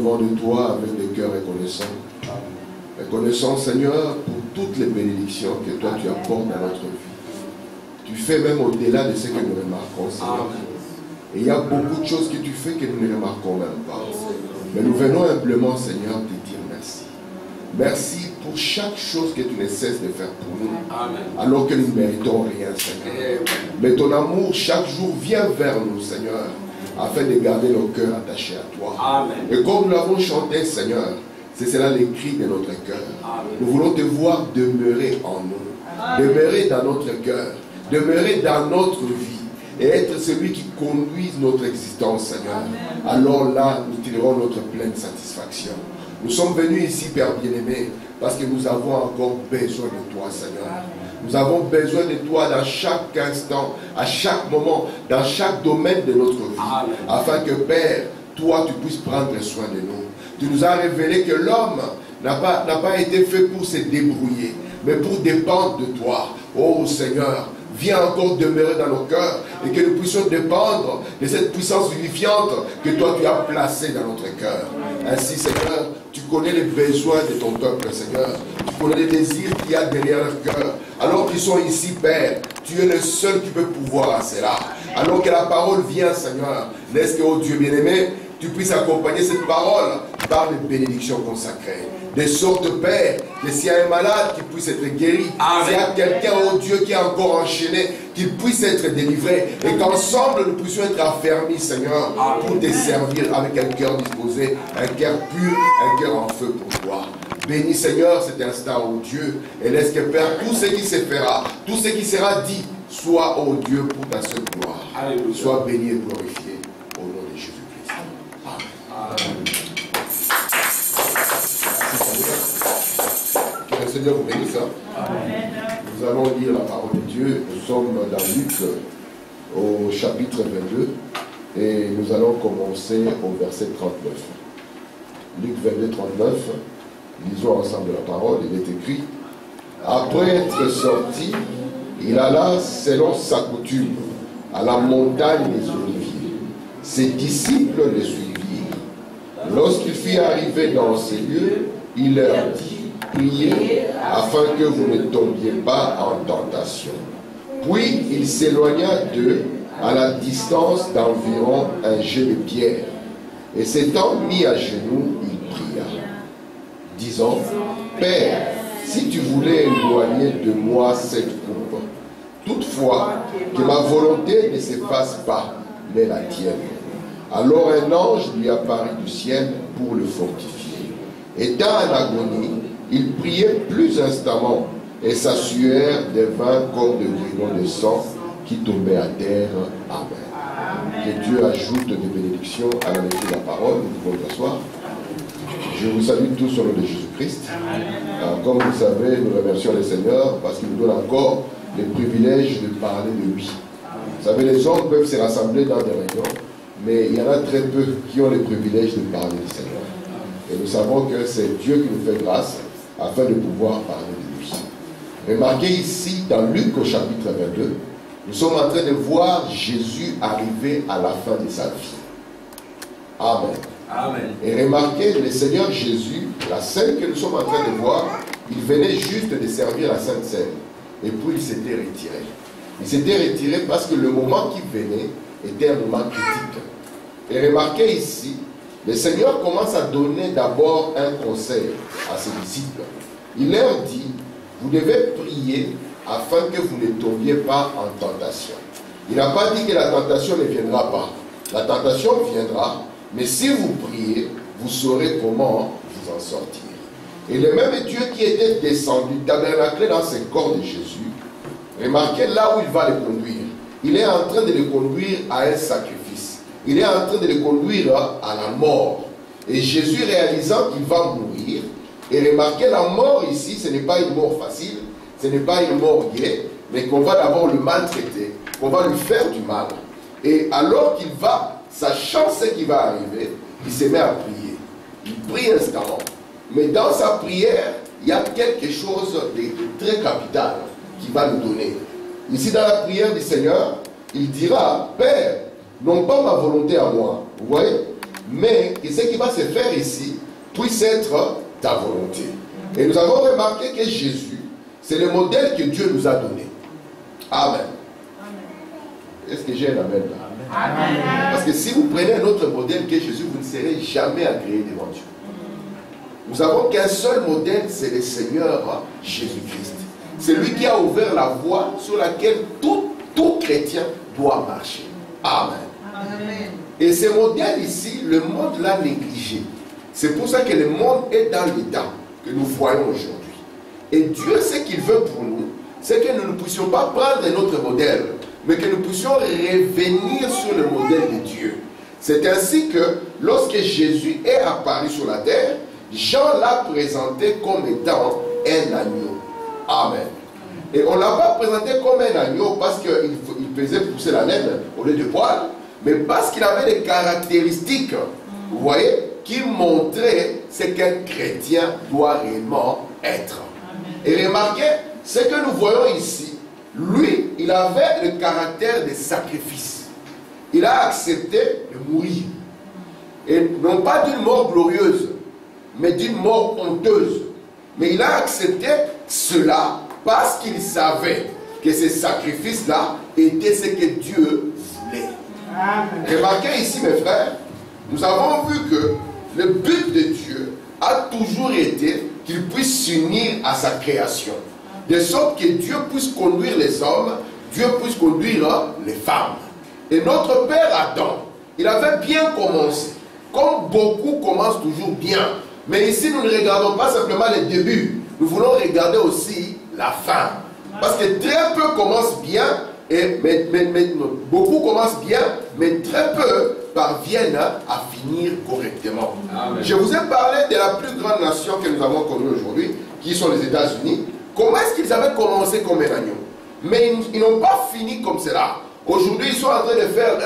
devant de toi avec des cœurs reconnaissants. Reconnaissant, Seigneur, pour toutes les bénédictions que toi tu apportes dans notre vie. Tu fais même au-delà de ce que nous remarquons, Seigneur. Et il y a beaucoup de choses que tu fais que nous ne remarquons même pas. Mais nous venons humblement, Seigneur, te dire merci. Merci pour chaque chose que tu ne cesses de faire pour nous. Alors que nous ne méritons rien, Seigneur. Mais ton amour, chaque jour, vient vers nous, Seigneur, afin de garder nos cœurs attachés à toi. Et comme nous l'avons chanté, Seigneur, c'est cela les cris de notre cœur. Nous voulons te voir demeurer en nous. Demeurer dans notre cœur. Demeurer dans notre vie. Et être celui qui conduise notre existence, Seigneur. Alors là, nous tirerons notre pleine satisfaction. Nous sommes venus ici, Père bien-aimé, parce que nous avons encore besoin de toi, Seigneur. Nous avons besoin de toi dans chaque instant, à chaque moment, dans chaque domaine de notre vie. Afin que, Père, toi, tu puisses prendre soin de nous. Tu nous as révélé que l'homme n'a pas été fait pour se débrouiller, mais pour dépendre de toi. Oh Seigneur, viens encore demeurer dans nos cœurs et que nous puissions dépendre de cette puissance vivifiante que toi tu as placée dans notre cœur. Ainsi, Seigneur, tu connais les besoins de ton peuple, Seigneur. Tu connais les désirs qu'il y a derrière leur cœur. Alors qu'ils sont ici, Père, tu es le seul qui peut pouvoir à cela. Alors que la parole vient, Seigneur, laisse que, oh Dieu bien-aimé, tu puisses accompagner cette parole par les bénédictions consacrées. De sorte, Père, que s'il y a un malade qui puisse être guéri, s'il y a quelqu'un, oh Dieu, qui est encore enchaîné, qu'il puisse être délivré, et qu'ensemble nous puissions être affermis, Seigneur, pour te servir avec un cœur disposé, un cœur pur, un cœur en feu pour toi. Bénis, Seigneur, cet instant, oh Dieu, et laisse que, Père, tout ce qui se fera, tout ce qui sera dit, soit, oh Dieu, pour ta seule gloire. Alléluia. Sois béni et glorifié au nom de Jésus-Christ. Amen. Que le Seigneur vous bénisse. Nous allons lire la parole de Dieu. Nous sommes dans Luc au chapitre 22 et nous allons commencer au verset 39. Luc 22, 39. Lisons ensemble la parole. Il est écrit: après être sorti, il alla selon sa coutume à la montagne des Oliviers. Ses disciples le suivirent. Lorsqu'il fut arrivé dans ces lieux, il leur dit: priez afin que vous ne tombiez pas en tentation. Puis il s'éloigna d'eux à la distance d'environ un jet de pierre. Et s'étant mis à genoux, il pria, disant: Père, si tu voulais éloigner de moi cette coupe, toutefois que ma volonté ne se fasse pas, mais la tienne. Alors un ange lui apparut du ciel pour le fortifier. Étant en agonie, il priait plus instamment, et sa sueur devint comme de grillons de sang qui tombaient à terre. Amen. Que Dieu ajoute des bénédictions à la lecture de la parole. Nous pouvons nous asseoir. Je vous salue tous au nom de Jésus-Christ. Comme vous savez, nous remercions le Seigneur parce qu'il nous donne encore le privilège de parler de lui. Vous savez, les hommes peuvent se rassembler dans des réunions, mais il y en a très peu qui ont le privilège de parler du Seigneur. Et nous savons que c'est Dieu qui nous fait grâce afin de pouvoir parler de lui. Remarquez ici, dans Luc au chapitre 22, nous sommes en train de voir Jésus arriver à la fin de sa vie. Amen. Amen. Et remarquez, le Seigneur Jésus, la scène que nous sommes en train de voir, il venait juste de servir la Sainte Seine. Et puis il s'était retiré. Il s'était retiré parce que le moment qui venait était un moment critique. Et remarquez ici, le Seigneur commence à donner d'abord un conseil à ses disciples. Il leur dit: vous devez prier afin que vous ne tombiez pas en tentation. Il n'a pas dit que la tentation ne viendra pas. La tentation viendra, mais si vous priez, vous saurez comment vous en sortir. Et le même Dieu qui était descendu, tabernaclé dans ce corps de Jésus, remarquez là où il va le conduire. Il est en train de le conduire à un sacrifice. Il est en train de le conduire à la mort. Et Jésus, réalisant qu'il va mourir, et remarquez, la mort ici, ce n'est pas une mort facile, ce n'est pas une mort gaie, mais qu'on va d'abord le maltraiter, qu'on va lui faire du mal. Et alors qu'il va, sachant ce qui va arriver, il se met à prier. Il prie instamment. Mais dans sa prière, il y a quelque chose de très capital qu'il va nous donner. Ici, dans la prière du Seigneur, il dira: Père, non pas ma volonté à moi, vous voyez, mais que ce qui va se faire ici puisse être ta volonté. Et nous avons remarqué que Jésus, c'est le modèle que Dieu nous a donné. Amen. Est-ce que j'ai un amen là? Amen. Parce que si vous prenez un autre modèle que Jésus, vous ne serez jamais agréé devant Dieu. Nous avons qu'un seul modèle, c'est le Seigneur Jésus-Christ. C'est lui qui a ouvert la voie sur laquelle tout chrétien doit marcher. Amen. Amen. Et ce modèle ici, le monde l'a négligé. C'est pour ça que le monde est dans l'état que nous voyons aujourd'hui. Et Dieu, ce qu'il veut pour nous, c'est que nous ne puissions pas prendre notre modèle, mais que nous puissions revenir sur le modèle de Dieu. C'est ainsi que lorsque Jésus est apparu sur la terre, Jean l'a présenté comme étant un agneau. Amen. Et on ne l'a pas présenté comme un agneau parce qu'il faisait pousser la laine au lieu de poil, mais parce qu'il avait des caractéristiques, vous voyez, qui montraient ce qu'un chrétien doit réellement être. Et remarquez, ce que nous voyons ici, lui, il avait le caractère de sacrifice. Il a accepté de mourir. Et non pas d'une mort glorieuse, mais d'une mort honteuse. Mais il a accepté cela parce qu'il savait que ce sacrifice-là était ce que Dieu voulait. Amen. Remarquez ici, mes frères, nous avons vu que le but de Dieu a toujours été qu'il puisse s'unir à sa création. De sorte que Dieu puisse conduire les hommes, Dieu puisse conduire les femmes. Et notre père Adam, il avait bien commencé. Comme beaucoup commencent toujours bien. Mais ici, nous ne regardons pas simplement les débuts. Nous voulons regarder aussi la fin. Parce que très peu commencent bien, mais beaucoup commencent bien, mais très peu parviennent à finir correctement. Amen. Je vous ai parlé de la plus grande nation que nous avons connue aujourd'hui, qui sont les États-Unis. Comment est-ce qu'ils avaient commencé comme un agneau? Mais ils n'ont pas fini comme cela. Aujourd'hui, ils sont en train de faire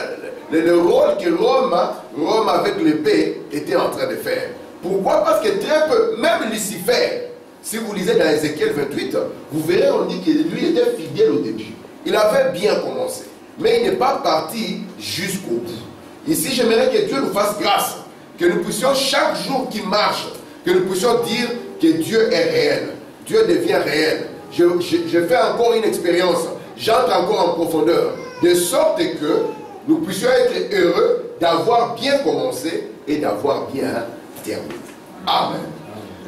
le rôle que Rome avec l'épée était en train de faire. Pourquoi? Parce que très peu, même Lucifer, si vous lisez dans Ézéchiel 28, vous verrez, on dit que lui était fidèle au début. Il avait bien commencé, mais il n'est pas parti jusqu'au bout. Ici, j'aimerais que Dieu nous fasse grâce, que nous puissions chaque jour qui marche, que nous puissions dire que Dieu est réel. Dieu devient réel. Je fais encore une expérience, j'entre encore en profondeur, de sorte que nous puissions être heureux d'avoir bien commencé et d'avoir bien terminé. Amen.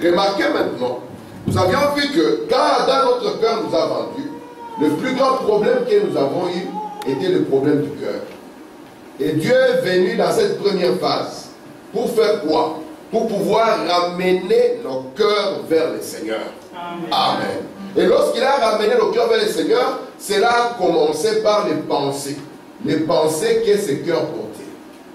Remarquez maintenant, nous avions vu que quand dans notre cœur nous a vendu, le plus grand problème que nous avons eu était le problème du cœur. Et Dieu est venu dans cette première phase pour faire quoi? Pour pouvoir ramener nos cœurs vers le Seigneur. Amen. Amen. Et lorsqu'il a ramené nos cœurs vers le Seigneur, cela a commencé par les pensées. Les pensées que ce cœur portait.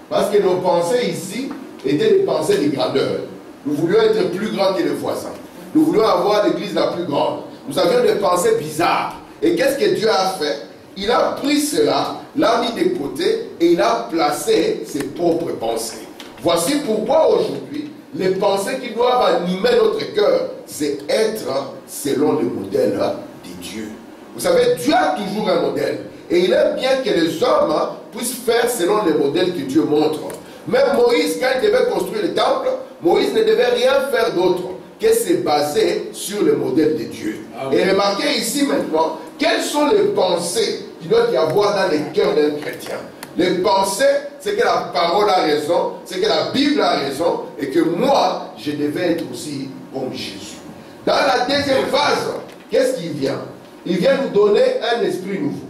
Parce que nos pensées ici étaient des pensées de grandeur. Nous voulions être plus grands que les voisins. Nous voulions avoir l'église la plus grande. Nous avions des pensées bizarres. Et qu'est-ce que Dieu a fait? Il a pris cela, l'a mis de côté et il a placé ses propres pensées. Voici pourquoi aujourd'hui, les pensées qui doivent animer notre cœur, c'est être selon le modèle de Dieu. Vous savez, Dieu a toujours un modèle. Et il aime bien que les hommes puissent faire selon les modèles que Dieu montre. Même Moïse, quand il devait construire le temple, Moïse ne devait rien faire d'autre que se baser sur le modèle de Dieu. Amen. Et remarquez ici maintenant, quelles sont les pensées qu'il doit y avoir dans les cœurs d'un chrétien. Les pensées, c'est que la parole a raison, c'est que la Bible a raison, et que moi, je devais être aussi comme Jésus. Dans la deuxième phase, qu'est-ce qui vient? Il vient nous donner un esprit nouveau.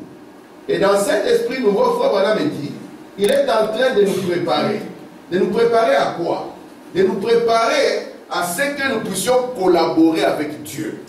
Et dans cet esprit nouveau, Frère Branham me dit, il est en train de nous préparer. De nous préparer à quoi? De nous préparer à ce que nous puissions collaborer avec Dieu.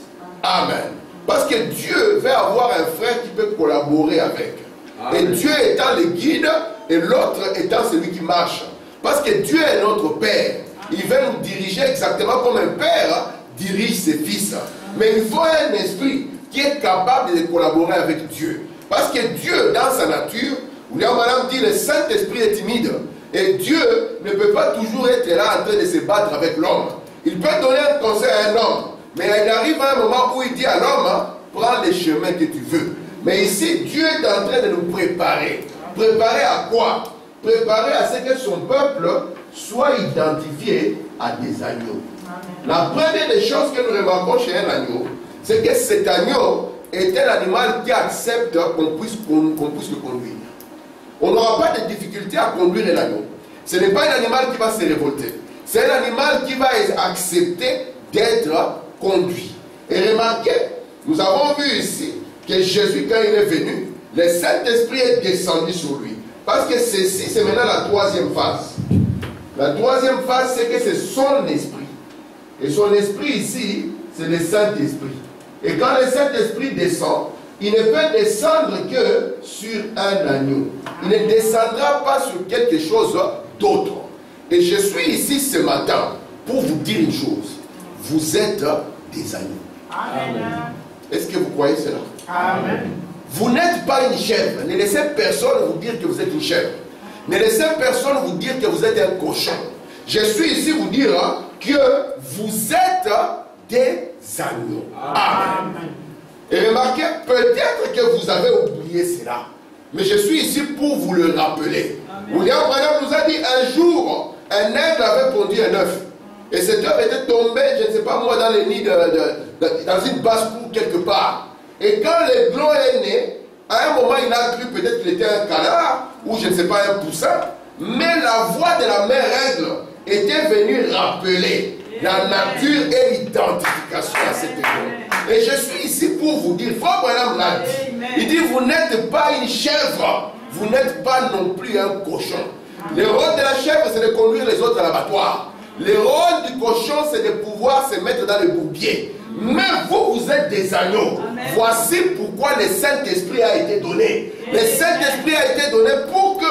Amen. Parce que Dieu veut avoir un frère qui peut collaborer avec. Amen. Et Dieu étant le guide et l'autre étant celui qui marche. Parce que Dieu est notre Père. Il veut nous diriger exactement comme un père dirige ses fils. Mais il faut un esprit qui est capable de collaborer avec Dieu. Parce que Dieu, dans sa nature, William Branham dit, le Saint-Esprit est timide. Et Dieu ne peut pas toujours être là en train de se battre avec l'homme. Il peut donner un conseil à un homme. Mais il arrive à un moment où il dit à l'homme, prends les chemins que tu veux. Mais ici, Dieu est en train de nous préparer. Préparer à quoi? Préparer à ce que son peuple soient identifiés à des agneaux. La première des choses que nous remarquons chez un agneau, c'est que cet agneau est un animal qui accepte qu'on puisse le conduire. On n'aura pas de difficulté à conduire un agneau. Ce n'est pas un animal qui va se révolter. C'est un animal qui va accepter d'être conduit. Et remarquez, nous avons vu ici que Jésus, quand il est venu, le Saint-Esprit est descendu sur lui. Parce que ceci, c'est maintenant la troisième phase. La troisième phase, c'est que c'est son esprit. Et son esprit ici, c'est le Saint-Esprit. Et quand le Saint-Esprit descend, il ne peut descendre que sur un agneau. Il ne descendra pas sur quelque chose d'autre. Et je suis ici ce matin pour vous dire une chose. Vous êtes des agneaux. Amen. Est-ce que vous croyez cela? Amen. Vous n'êtes pas une chèvre. Ne laissez personne vous dire que vous êtes une chèvre. Ne laissez personne vous dire que vous êtes un cochon. Je suis ici vous dire que vous êtes des agneaux. Amen. Et remarquez, peut-être que vous avez oublié cela. Mais je suis ici pour vous le rappeler. William Branham nous a dit un jour, un aigle avait pondu un œuf. Et cet œuf était tombé, je ne sais pas moi, dans les nids dans une basse-cour quelque part. Et quand l'aiglon est né, à un moment il a cru peut-être qu'il était un canard, ou je ne sais pas, un poussin. Mais la voix de la mère aigle était venue rappeler la nature et l'identification à cet aiglon. Et je suis ici pour vous dire, Frère Branham l'a dit, il dit vous n'êtes pas une chèvre, vous n'êtes pas non plus un cochon. Le rôle de la chèvre, c'est de conduire les autres à l'abattoir. Le rôle du cochon, c'est de pouvoir se mettre dans le bourbier. Mais vous, vous êtes des agneaux. Amen. Voici pourquoi le Saint-Esprit a été donné. Le Saint-Esprit a été donné pour que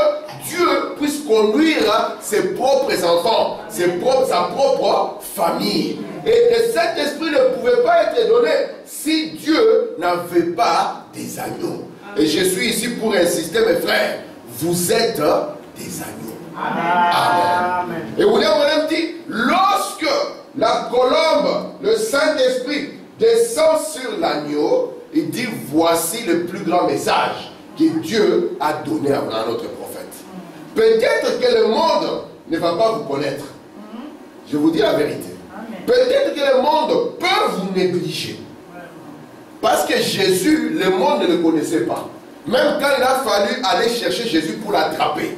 Dieu puisse conduire ses propres enfants, sa propre famille. Et le Saint-Esprit ne pouvait pas être donné si Dieu n'avait pas des agneaux. Amen. Et je suis ici pour insister, mes frères, vous êtes des agneaux. Amen. Amen. Et William Branham dit, lorsque la colombe, le Saint-Esprit, descend sur l'agneau, il dit, voici le plus grand message que Dieu a donné à notre prophète. Peut-être que le monde ne va pas vous connaître. Je vous dis la vérité. Peut-être que le monde peut vous négliger. Parce que Jésus, le monde ne le connaissait pas. Même quand il a fallu aller chercher Jésus pour l'attraper,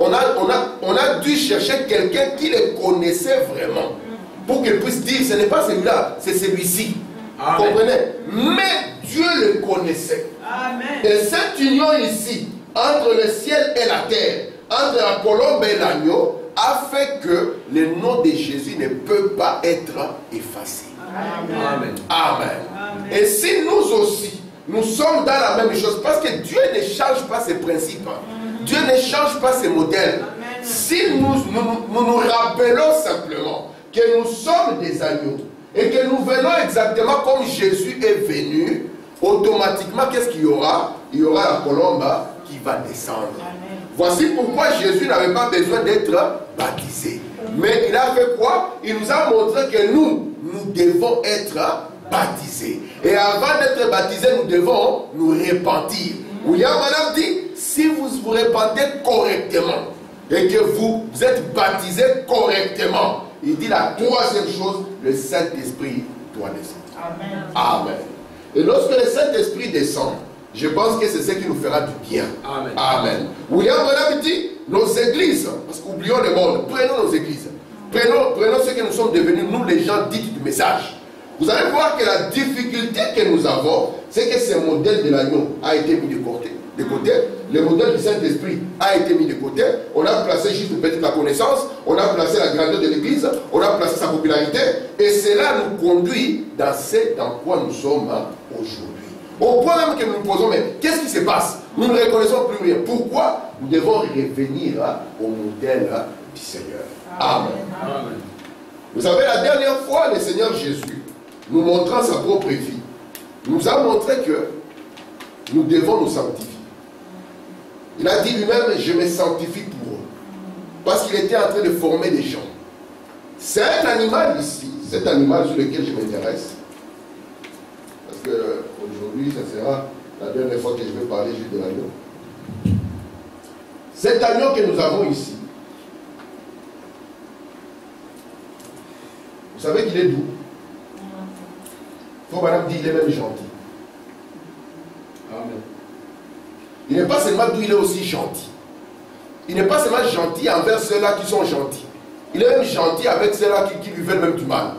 on a dû chercher quelqu'un qui le connaissait vraiment. Pour qu'il puisse dire, ce n'est pas celui-là, c'est celui-ci. Vous comprenez? Mais Dieu le connaissait. Amen. Et cette union ici, entre le ciel et la terre, entre la colombe et l'agneau, a fait que le nom de Jésus ne peut pas être effacé. Amen. Amen. Amen. Et si nous aussi, nous sommes dans la même chose, parce que Dieu ne change pas ses principes, Dieu ne change pas ses modèles. Amen. Si nous rappelons simplement que nous sommes des agneaux et que nous venons exactement comme Jésus est venu, automatiquement, qu'est-ce qu'il y aura? Il y aura la colombe qui va descendre. Amen. Voici pourquoi Jésus n'avait pas besoin d'être baptisé. Mais il a fait quoi? Il nous a montré que nous devons être baptisés. Et avant d'être baptisés, nous devons nous repentir. William Branham dit, si vous vous repentez correctement et que vous êtes baptisés correctement, il dit la troisième chose, le Saint-Esprit doit descendre. Amen. Amen. Et lorsque le Saint-Esprit descend, je pense que c'est ce qui nous fera du bien. Amen. Amen. William Branham dit, nos églises, parce qu'oublions le monde, prenons nos églises. Prenons ce que nous sommes devenus, nous les gens dits du message. Vous allez voir que la difficulté que nous avons, c'est que ce modèle de l'agneau a été mis de côté. Le modèle du Saint-Esprit a été mis de côté. On a placé juste peut-être la connaissance, on a placé la grandeur de l'Église, on a placé sa popularité, et cela nous conduit dans ce dans quoi nous sommes aujourd'hui. Au point même que nous nous posons, mais qu'est-ce qui se passe? Nous ne reconnaissons plus rien. Pourquoi? Nous devons revenir au modèle du Seigneur. Amen. Amen. Vous savez, la dernière fois, le Seigneur Jésus, nous montrant sa propre vie, nous a montré que nous devons nous sanctifier. Il a dit lui-même, je me sanctifie pour eux. Parce qu'il était en train de former des gens. C'est un animal ici, cet animal sur lequel je m'intéresse. Parce que aujourd'hui, ça sera la dernière fois que je vais parler juste de l'agneau. Cet agneau que nous avons ici, Vous savez qu'il est doux. Il faut madame dire, il est même gentil. Amen. Il n'est pas seulement doux, il est aussi gentil. Il n'est pas seulement gentil envers ceux-là qui sont gentils. Il est même gentil avec ceux-là qui lui veulent même du mal.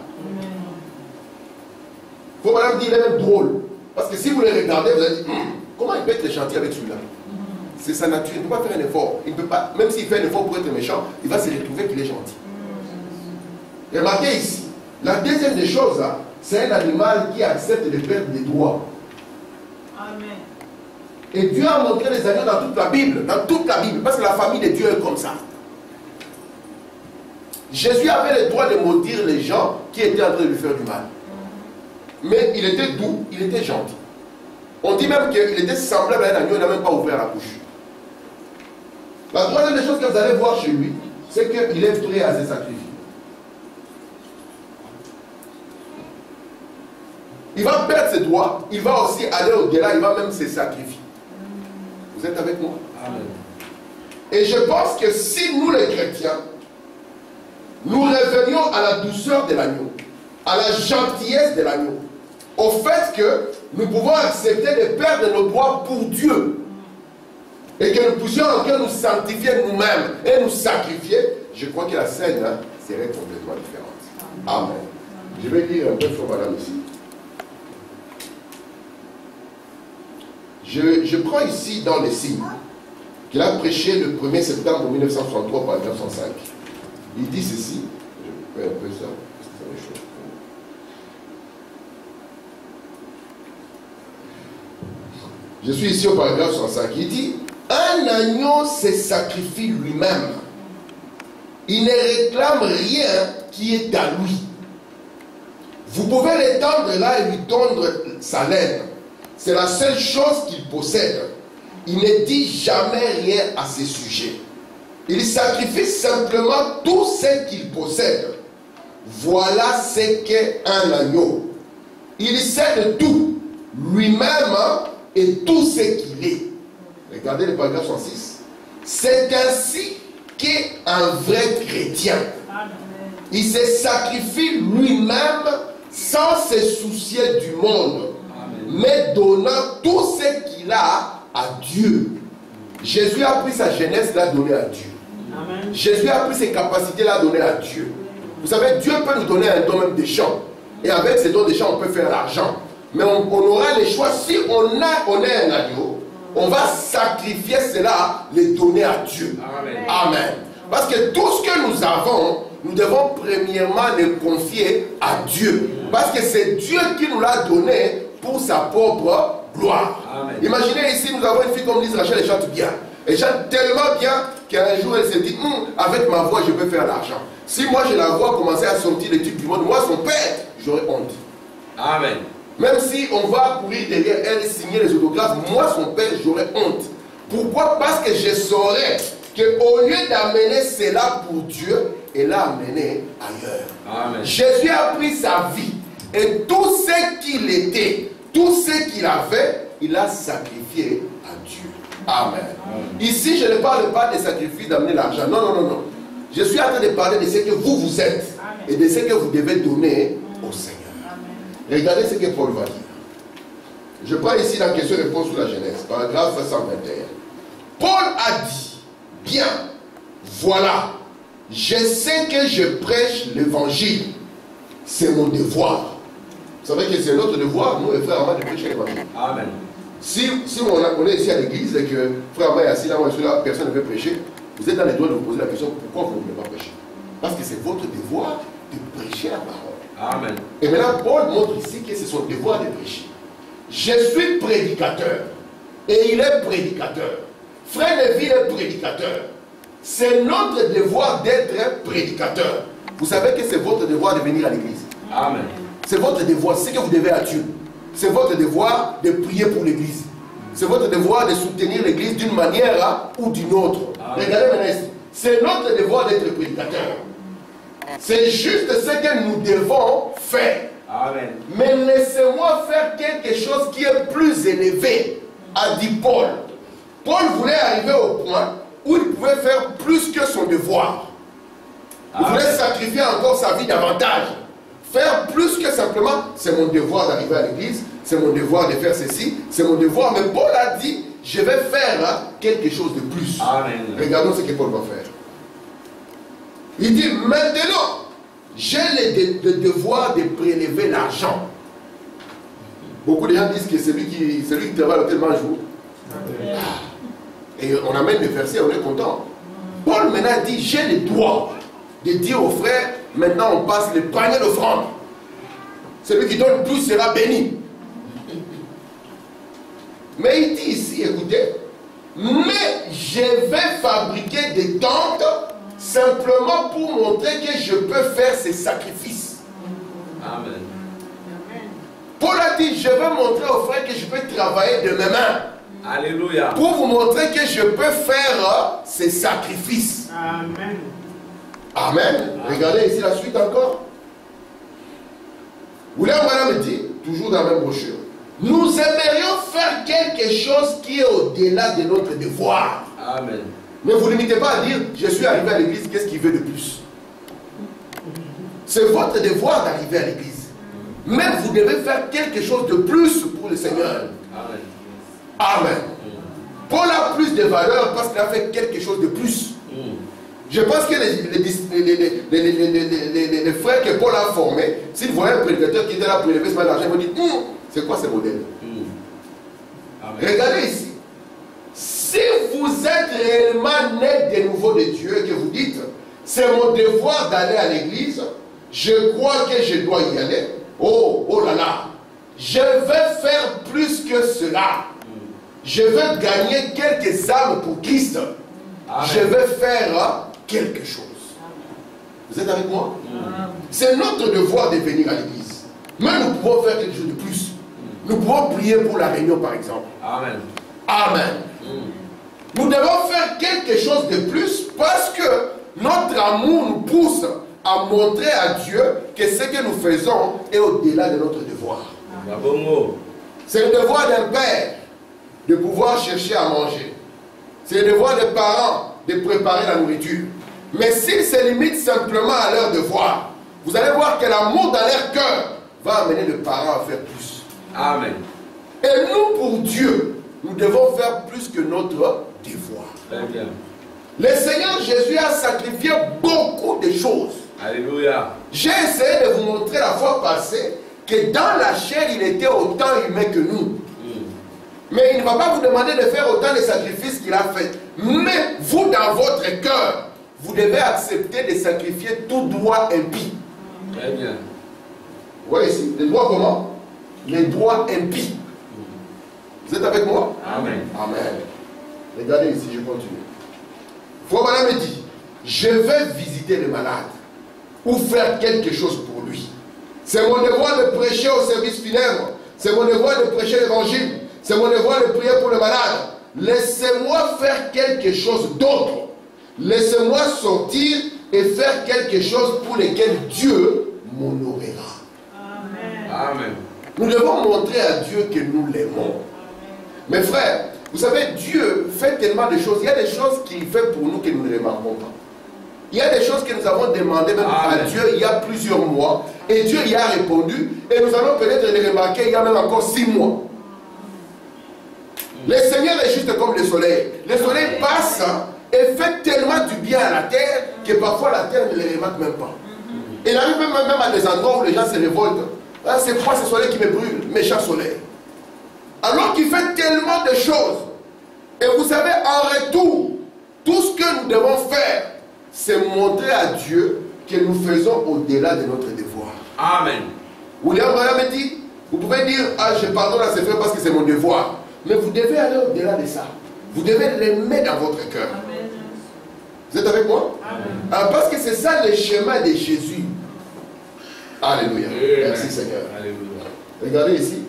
Il faut madame dire, il est même drôle. Parce que si vous le regardez, vous allez dire, comment il peut être gentil avec celui-là? C'est sa nature, il ne peut pas faire un effort. Il ne peut pas, même s'il fait un effort pour être méchant, il va se retrouver qu'il est gentil. Remarquez ici, la deuxième des choses, c'est un animal qui accepte de perdre des droits. Amen. Et Dieu a montré les agneaux dans toute la Bible, parce que la famille de Dieu est comme ça. Jésus avait le droit de maudire les gens qui étaient en train de lui faire du mal. Mais il était doux, il était gentil. On dit même qu'il était semblable à un agneau, il n'a même pas ouvert la bouche. La troisième des choses que vous allez voir chez lui, c'est qu'il est prêt à se sacrifier. Il va perdre ses droits, il va aussi aller au-delà, il va même se sacrifier. Vous êtes avec moi? Amen. Et je pense que si nous les chrétiens, nous revenions à la douceur de l'agneau, à la gentillesse de l'agneau, au fait que nous pouvons accepter de perdre nos droits pour Dieu, et que nous puissions encore nous sanctifier nous-mêmes et nous sacrifier, je crois que la scène serait complètement différente. Amen. Je vais lire un peu sur madame ici. Je prends ici dans les signes qu'il a prêché le 1er septembre 1963 par 1905. Il dit ceci, je fais un peu ça, parce que ça va chaud. Je suis ici au paragraphe 65. Il dit, un agneau se sacrifie lui-même. Il ne réclame rien qui est à lui. Vous pouvez l'étendre là et lui tendre sa laine. C'est la seule chose qu'il possède. Il ne dit jamais rien à ses sujets. Il sacrifie simplement tout ce qu'il possède. Voilà ce qu'est un agneau. Il cède tout, lui-même et tout ce qu'il est. Regardez le paragraphe 106. C'est ainsi qu'est un vrai chrétien. Il se sacrifie lui-même sans se soucier du monde, mais donnant tout ce qu'il a à Dieu. Jésus a pris sa jeunesse, l'a donné à Dieu. Amen. Jésus a pris ses capacités, l'a donné à Dieu. Vous savez, Dieu peut nous donner un don même des champs. Et avec ces dons des champs, on peut faire l'argent. Mais on aura le choix. Si on est un agneau, on va sacrifier cela, les donner à Dieu. Amen. Amen. Parce que tout ce que nous avons, nous devons premièrement le confier à Dieu. Parce que c'est Dieu qui nous l'a donné pour sa propre gloire. Amen. Imaginez ici, nous avons une fille comme Lise Rachel, elle chante bien. Elle chante tellement bien qu'un jour elle se dit, avec ma voix, je peux faire l'argent. Si moi je la vois commencer à sortir les tubes du monde, moi son père, j'aurais honte. Amen. Même si on va courir derrière elle signer les autographes, moi son père, j'aurais honte. Pourquoi? Parce que je saurais qu'au lieu d'amener cela pour Dieu, elle l'a amené ailleurs. Amen. Jésus a pris sa vie et tout ce qu'il était, tout ce qu'il avait, il a sacrifié à Dieu. Amen. Amen. Ici, je ne parle pas des sacrifices d'amener l'argent. Non, non, non, non. Je suis en train de parler de ce que vous êtes. Amen. Et de ce que vous devez donner au Seigneur. Amen. Regardez ce que Paul va dire. Je prends ici la question-réponse sur la Genèse, paragraphe 121. Paul a dit, bien, voilà, je sais que je prêche l'évangile. C'est mon devoir. Vous savez que c'est notre devoir, nous les frères, avant de prêcher l'évangile. Amen. Si on est ici à l'église et que frère Amaya est assis là, moi je suis là, personne ne veut prêcher, vous êtes dans les droits de vous poser la question, pourquoi vous ne voulez pas prêcher? Parce que c'est votre devoir de prêcher la parole. Amen. Et maintenant, Paul montre ici que c'est son devoir de prêcher. Je suis prédicateur. Et il est prédicateur. Frère Neville est prédicateur. C'est notre devoir d'être prédicateur. Vous savez que c'est votre devoir de venir à l'église. Amen. C'est votre devoir, c'est ce que vous devez à Dieu. C'est votre devoir de prier pour l'église. C'est votre devoir de soutenir l'église d'une manière ou d'une autre. Amen. Regardez maintenant, c'est notre devoir d'être prédicateur. C'est juste ce que nous devons faire. Amen. Mais laissez-moi faire quelque chose qui est plus élevé, a dit Paul. Paul voulait arriver au point où il pouvait faire plus que son devoir. Il voulait sacrifier encore sa vie davantage. faire plus que simplement, c'est mon devoir d'arriver à l'église, c'est mon devoir de faire ceci, c'est mon devoir. Mais Paul a dit, je vais faire quelque chose de plus. Amen. Regardons ce que Paul va faire. Il dit, maintenant, j'ai le devoir de prélever l'argent. Beaucoup de gens disent que celui qui travaille au tel jour. Et on amène le verset, on est content. Paul maintenant dit, j'ai le droit de dire aux frères, maintenant on passe le panier d'offrande. Celui qui donne plus sera béni. Mais il dit ici, écoutez, mais je vais fabriquer des tentes simplement pour montrer que je peux faire ces sacrifices. Amen. Paul a dit, je vais montrer aux frères que je peux travailler de mes mains. Alléluia. Pour vous montrer que je peux faire ces sacrifices. Amen. Amen. Regardez ici la suite encore. William Branham dit, toujours dans la même brochure, nous aimerions faire quelque chose qui est au-delà de notre devoir. Amen. Ne vous limitez pas à dire, je suis arrivé à l'église, qu'est-ce qu'il veut de plus? C'est votre devoir d'arriver à l'église. Mais vous devez faire quelque chose de plus pour le Seigneur. Amen. Amen. Paul a plus de valeur parce qu'il a fait quelque chose de plus. Je pense que les frères que Paul a formés, s'ils voyaient un prédicateur qui était là pour élever ce l'argent, ils vont dire, c'est quoi ce modèle? Regardez ici. Si vous êtes réellement né de nouveau de Dieu et que vous dites, c'est mon devoir d'aller à l'église, je crois que je dois y aller. Oh là là, je vais faire plus que cela. Je vais gagner quelques âmes pour Christ. Amen. Je vais faire quelque chose. Vous êtes avec moi? C'est notre devoir de venir à l'église. Mais nous pouvons faire quelque chose de plus. Nous pouvons prier pour la réunion par exemple. Amen. Amen. Nous devons faire quelque chose de plus parce que notre amour nous pousse à montrer à Dieu que ce que nous faisons est au-delà de notre devoir. C'est le devoir d'un père de pouvoir chercher à manger. C'est le devoir des parents de préparer la nourriture. Mais s'ils se limitent simplement à leur devoir, vous allez voir que l'amour dans leur cœur va amener le parent à faire plus. Amen. Et nous, pour Dieu, nous devons faire plus que notre devoir. Très bien. Le Seigneur Jésus a sacrifié beaucoup de choses. Alléluia. J'ai essayé de vous montrer la fois passée que dans la chair, il était autant humain que nous. Mais il ne va pas vous demander de faire autant de sacrifices qu'il a fait. Mais vous, dans votre cœur, vous devez accepter de sacrifier tout droit impie. Très bien. Vous voyez ici, les droits comment? Les droits impies. Vous êtes avec moi? Amen. Amen. Regardez ici, je continue. Frère Branham me dit, je vais visiter le malade ou faire quelque chose pour lui. C'est mon devoir de prêcher au service funèbre. C'est mon devoir de prêcher l'évangile. C'est mon devoir de prier pour le malade. Laissez-moi faire quelque chose d'autre. Laissez-moi sortir et faire quelque chose pour lequel Dieu m'honorera. Amen. Amen. Nous devons montrer à Dieu que nous l'aimons. Mes frères, vous savez, Dieu fait tellement de choses. Il y a des choses qu'il fait pour nous que nous ne remarquons pas. Il y a des choses que nous avons demandées même à Dieu il y a plusieurs mois. Et Dieu y a répondu. Et nous allons peut-être les remarquer il y a même encore 6 mois. Le Seigneur est juste comme le soleil. Le soleil passe et fait tellement du bien à la terre que parfois la terre ne les remarque même pas. Il arrive même à des endroits où les gens se révoltent. Ah, c'est quoi ce soleil qui me brûle? Méchant soleil. Alors qu'il fait tellement de choses. Et vous savez, en retour, tout ce que nous devons faire, c'est montrer à Dieu que nous faisons au-delà de notre devoir. Amen. William Branham dit, vous pouvez dire, ah, je pardonne à ces frères parce que c'est mon devoir. Mais vous devez aller au-delà de ça. Vous devez l'aimer dans votre cœur. Amen. Vous êtes avec moi? Amen. Alors, parce que c'est ça le chemin de Jésus. Alléluia. Merci Seigneur. Alléluia. Regardez ici.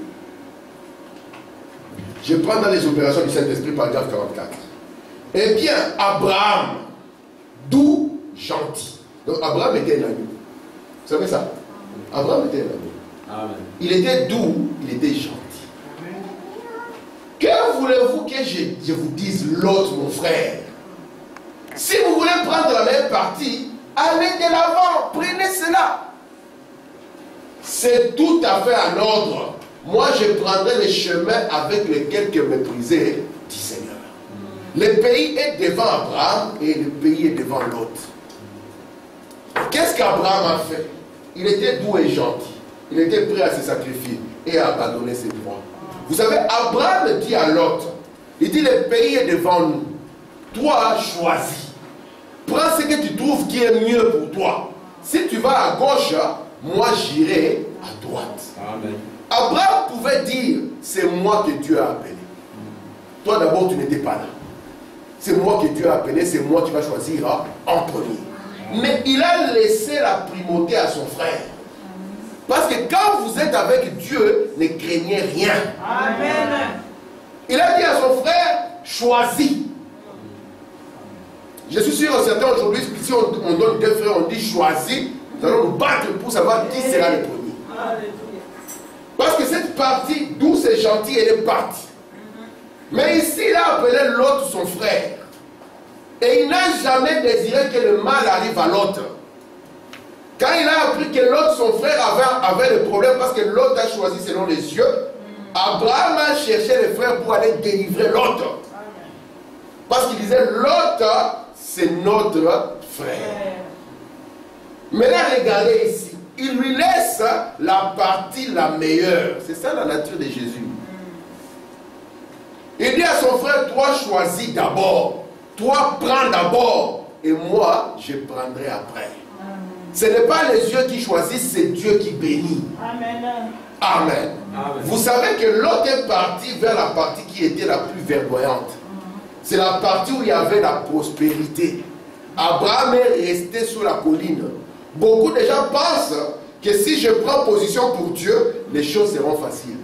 Je prends dans les opérations du Saint-Esprit, paragraphe 44. Eh bien, Abraham, doux, gentil. Donc Abraham était un agneau. Vous savez ça? Abraham était un agneau. Amen. Il était doux, il était gentil. Amen. Que voulez-vous que je vous dise l'autre, mon frère? Si vous voulez prendre la même partie, allez de l'avant, prenez cela. c'est tout à fait en ordre. Moi, je prendrai les chemins avec lesquels que méprisé, dit Seigneur. Le pays est devant Abraham et le pays est devant Lot. Qu'est-ce qu'Abraham a fait? Il était doux et gentil. Il était prêt à se sacrifier et à abandonner ses droits. Vous savez, Abraham dit à Lot, il dit le pays est devant nous. Toi, choisis. Prends ce que tu trouves qui est mieux pour toi. Si tu vas à gauche, moi j'irai à droite. Amen. Abraham pouvait dire, c'est moi que Dieu a appelé. Toi d'abord, tu n'étais pas là. C'est moi que Dieu a appelé, c'est moi qui va choisir en premier. Mais il a laissé la primauté à son frère. Parce que quand vous êtes avec Dieu, ne craignez rien. Amen. Il a dit à son frère, choisis. Je suis sûr que certains aujourd'hui, si on donne deux frères, on dit choisis, nous allons nous battre pour savoir qui sera le premier. Parce que cette partie douce et gentille, elle est partie. Mais ici, il a appelé l'autre son frère. Et il n'a jamais désiré que le mal arrive à l'autre. Quand il a appris que l'autre, son frère, avait le problème parce que l'autre a choisi selon les yeux, Abraham a cherché les frères pour aller délivrer l'autre. Parce qu'il disait, l'autre, c'est notre frère. Maintenant, regardez ici. Il lui laisse la partie la meilleure. C'est ça la nature de Jésus. Il dit à son frère, toi choisis d'abord. Toi prends d'abord. Et moi, je prendrai après. Ce n'est pas les yeux qui choisissent, c'est Dieu qui bénit. Amen. Amen. Amen. Vous savez que l'autre est parti vers la partie qui était la plus verdoyante. C'est la partie où il y avait la prospérité. Abraham est resté sur la colline. Beaucoup de gens pensent que si je prends position pour Dieu, les choses seront faciles.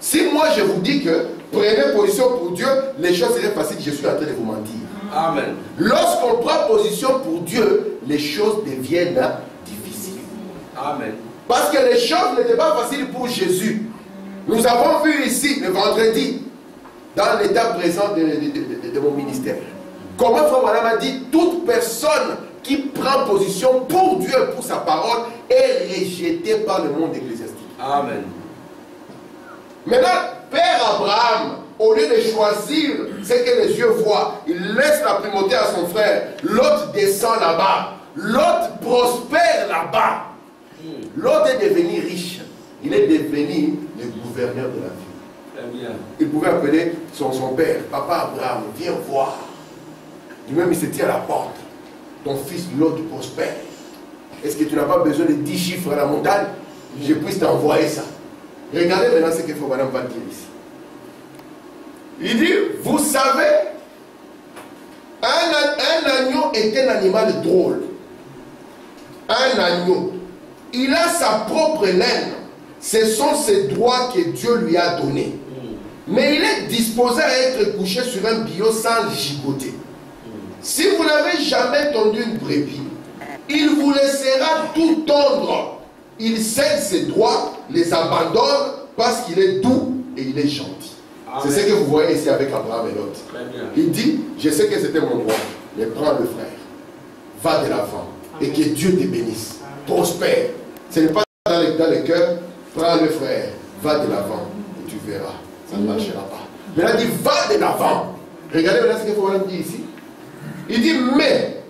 Si moi je vous dis que prenez position pour Dieu, les choses seraient faciles, je suis en train de vous mentir. Amen. Lorsqu'on prend position pour Dieu, les choses deviennent difficiles. Amen. Parce que les choses n'étaient pas faciles pour Jésus. Nous avons vu ici, le vendredi, dans l'état présent de mon ministère, comment Frère Madame a dit, toute personne qui prend position pour Dieu et pour sa parole est rejetée par le monde ecclésiastique. Amen. Maintenant, Père Abraham, au lieu de choisir ce que les yeux voient, il laisse la primauté à son frère. L'autre descend là-bas. L'autre prospère là-bas. L'autre est devenu riche. Il est devenu le gouverneur de la ville. Très bien. Il pouvait appeler son père, Papa Abraham, viens voir. Lui-même, il se tient à la porte. Ton fils, l'autre, prospère. Est-ce que tu n'as pas besoin de 10 chiffres à la montagne? Je puisse t'envoyer ça. Regardez maintenant ce que Frère Madame va dire ici. Il dit, vous savez, un agneau est un animal drôle. Un agneau. Il a sa propre laine. Ce sont ses droits que Dieu lui a donnés. Mais il est disposé à être couché sur un billot sans gigoter. Si vous n'avez jamais tondu une brebis, il vous laissera tout tondre. Il cède ses droits, les abandonne parce qu'il est doux et il est gentil. C'est ce que vous voyez ici avec Abraham et Lot. Il dit, je sais que c'était mon droit, mais prends le frère, va de l'avant et que Dieu te bénisse. Prospère. Ce n'est pas dans le cœur, prends le frère, va de l'avant et tu verras. Ça ne marchera pas. Mais là, il dit, va de l'avant. Regardez maintenant ce que Frère dit ici. Il dit, mais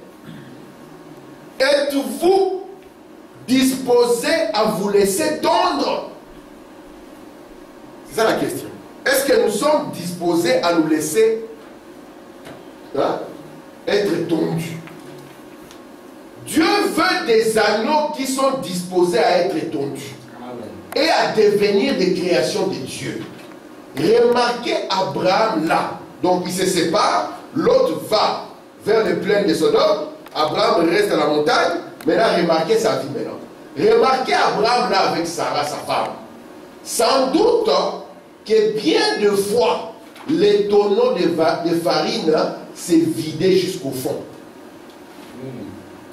êtes-vous disposé à vous laisser tondre? C'est ça la question. Est-ce que nous sommes disposés à nous laisser être tondus? Dieu veut des agneaux qui sont disposés à être tondus et à devenir des créations de Dieu. Remarquez Abraham là. Donc il se sépare, l'autre va vers les plaines de Sodome, Abraham reste à la montagne. Maintenant, remarquez sa vie maintenant. Remarquez Abraham là avec Sarah, sa femme. Sans doute que bien de fois, les tonneaux de farine s'est vidé jusqu'au fond.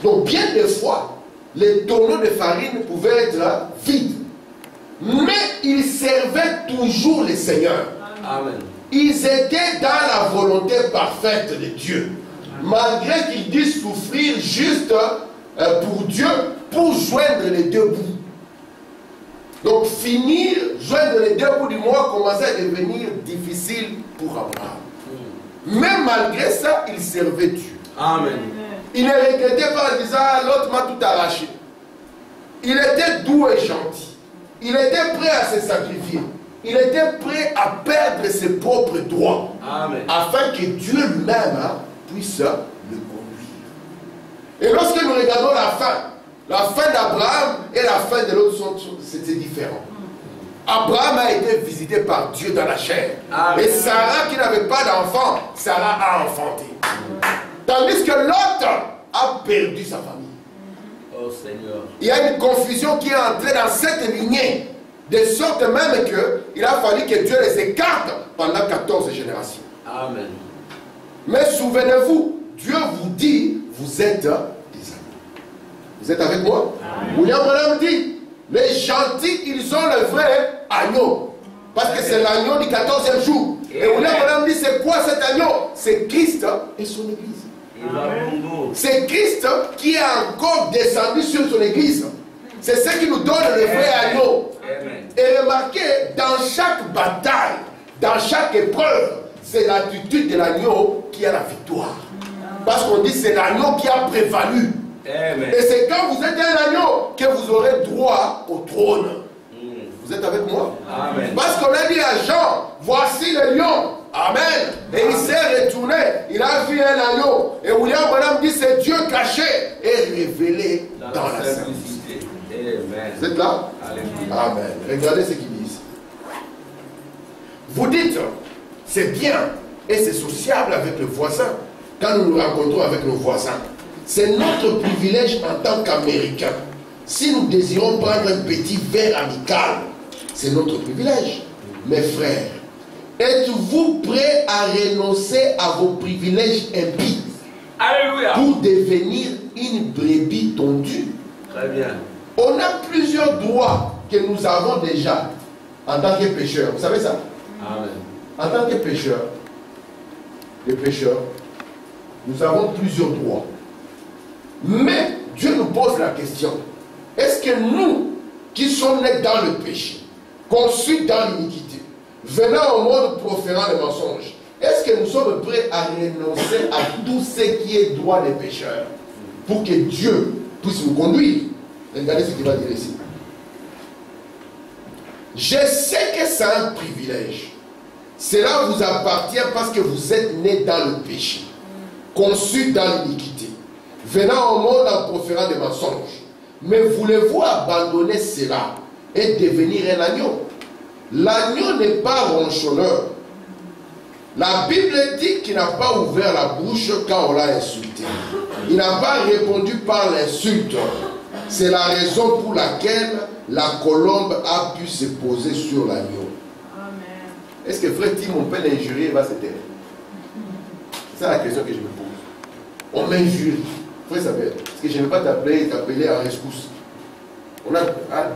Donc bien de fois, les tonneaux de farine pouvaient être vides. Mais ils servaient toujours le Seigneur. Amen. Ils étaient dans la volonté parfaite de Dieu. Malgré qu'ils disent souffrir juste pour Dieu, pour joindre les deux bouts. Donc finir, joindre les deux bouts du mois commençait à devenir difficile pour Abraham. Mais malgré ça, il servait Dieu. Amen. Il ne regrettait pas en disant l'autre m'a tout arraché. Il était doux et gentil. Il était prêt à se sacrifier. Il était prêt à perdre ses propres droits. Amen. Afin que Dieu lui-même puisse le conduire. Et lorsque nous regardons la fin d'Abraham et la fin de l'autre, c'était différent. Abraham a été visité par Dieu dans la chair. Amen. Et Sarah, qui n'avait pas d'enfant, Sarah a enfanté. Tandis que l'autre a perdu sa famille. Oh Seigneur. Il y a une confusion qui est entrée dans cette lignée. De sorte même qu'il a fallu que Dieu les écarte pendant 14 générations. Amen. Mais souvenez-vous, Dieu vous dit, vous êtes des amis. Vous êtes avec moi? Amen. William Branham dit, les gentils, ils ont le vrai agneau. Parce que c'est l'agneau du 14e jour. Et William Branham dit, c'est quoi cet agneau? C'est Christ et son église. C'est Christ qui est encore descendu sur son église. C'est ce qui nous donne le vrai agneau. Et remarquez, dans chaque bataille, dans chaque épreuve, c'est l'attitude de l'agneau qui a la victoire. Parce qu'on dit c'est l'agneau qui a prévalu. Amen. Et c'est quand vous êtes un agneau que vous aurez droit au trône. Vous êtes avec moi? Amen. Parce qu'on a dit à Jean, voici le lion. Amen. Et il s'est retourné. Il a vu un agneau. Et William Branham dit c'est Dieu caché et révélé dans la simplicité. Vous êtes là? Amen. Regardez ce qu'il dit ici. Vous dites, c'est bien et c'est sociable avec le voisin. Quand nous nous rencontrons avec nos voisins, c'est notre privilège en tant qu'Américains. Si nous désirons prendre un petit verre amical, c'est notre privilège. Mes frères, êtes-vous prêts à renoncer à vos privilèges impies pour devenir une brebis tondue? Très bien. On a plusieurs droits que nous avons déjà en tant que pécheurs. Vous savez ça? Amen. En tant que pécheurs, les pécheurs, nous avons plusieurs droits. Mais Dieu nous pose la question. Est-ce que nous, qui sommes nés dans le péché, conçus dans l'iniquité, venant au monde proférant les mensonges, est-ce que nous sommes prêts à renoncer à tout ce qui est droit des pécheurs pour que Dieu puisse nous conduire? Regardez ce qu'il va dire ici. Je sais que c'est un privilège. Cela vous appartient parce que vous êtes nés dans le péché, conçus dans l'iniquité, venant au monde en proférant des mensonges. Mais voulez-vous abandonner cela et devenir un agneau? L'agneau n'est pas ronchonneur. La Bible dit qu'il n'a pas ouvert la bouche quand on l'a insulté. Il n'a pas répondu par l'insulte. C'est la raison pour laquelle la colombe a pu se poser sur l'agneau. Est-ce que frère Tim, on peut l'injurier et va se taire? C'est la question que je me pose. On m'injurie. Frère Samuel, est-ce que je ne vais pas t'appeler en rescousse? On a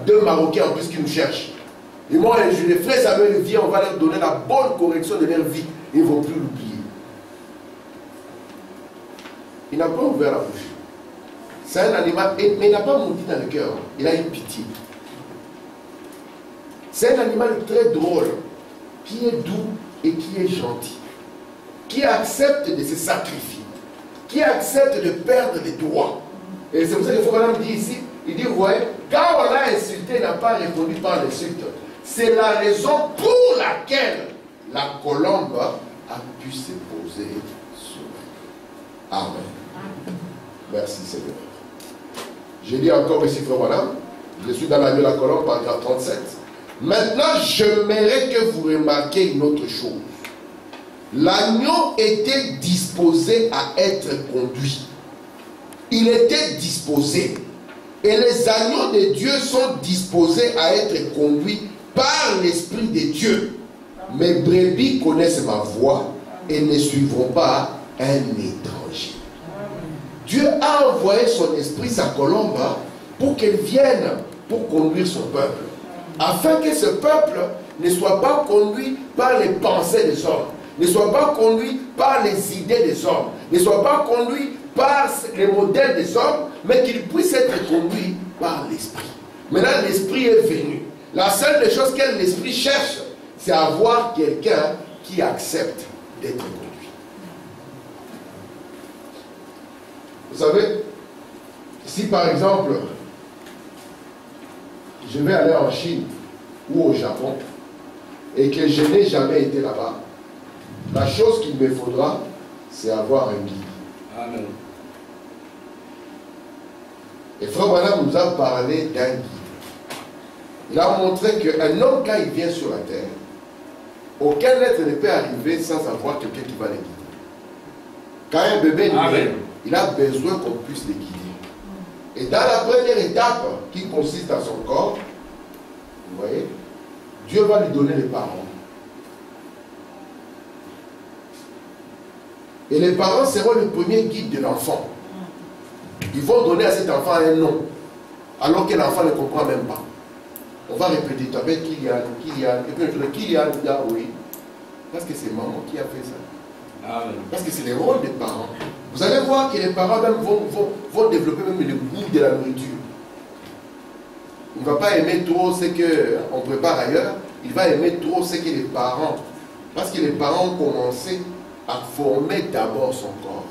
deux Marocains en plus qui nous cherchent. Ils m'ont injurié. Frère Samuel, viens, on va leur donner la bonne correction de leur vie. Ils ne vont plus l'oublier. Il n'a pas ouvert la bouche. C'est un animal, mais il n'a pas menti dans le cœur. Il a une pitié. C'est un animal très drôle, qui est doux et qui est gentil, qui accepte de se sacrifier, qui accepte de perdre les droits. Et c'est pour ça que Foucault dit ici, il dit, vous voyez, quand on l'a insulté, il n'a pas répondu par l'insulte. C'est la raison pour laquelle la colombe a pu se poser sur elle. Amen. Merci Seigneur. Je dis encore ici, frère Madame, je suis dans l'agneau de la colombe, paragraphe 37. Maintenant, j'aimerais que vous remarquiez une autre chose. L'agneau était disposé à être conduit. Il était disposé. Et les agneaux de Dieu sont disposés à être conduits par l'Esprit de Dieu. Mes brebis connaissent ma voix et ne suivront pas un étranger. Dieu a envoyé son esprit, sa colombe, pour qu'elle vienne pour conduire son peuple. Afin que ce peuple ne soit pas conduit par les pensées des hommes, ne soit pas conduit par les idées des hommes, ne soit pas conduit par les modèles des hommes, mais qu'il puisse être conduit par l'esprit. Maintenant, l'esprit est venu. La seule des choses que l'esprit cherche, c'est avoir quelqu'un qui accepte d'être conduit. Vous savez, si par exemple, je vais aller en Chine ou au Japon et que je n'ai jamais été là-bas, la chose qu'il me faudra, c'est avoir un guide. Amen. Et Frère Branham nous a parlé d'un guide. Il a montré qu'un homme, quand il vient sur la terre, aucun être ne peut arriver sans avoir quelqu'un qui va le guider. Quand un bébé naît, il a besoin qu'on puisse le guider. Et dans la première étape, qui consiste à son corps, vous voyez, Dieu va lui donner les parents. Et les parents seront le premier guide de l'enfant. Ils vont donner à cet enfant un nom, alors que l'enfant ne comprend même pas. On va répéter, tu t'appelles Kylian, et puis je dis Kylian, oui. Parce que c'est maman qui a fait ça. Amen. Parce que c'est le rôle des parents. Vous allez voir que les parents même vont développer même le goût de la nourriture. Il ne va pas aimer trop ce qu'on prépare ailleurs, il va aimer trop ce que les parents. Parce que les parents ont commencé à former d'abord son corps,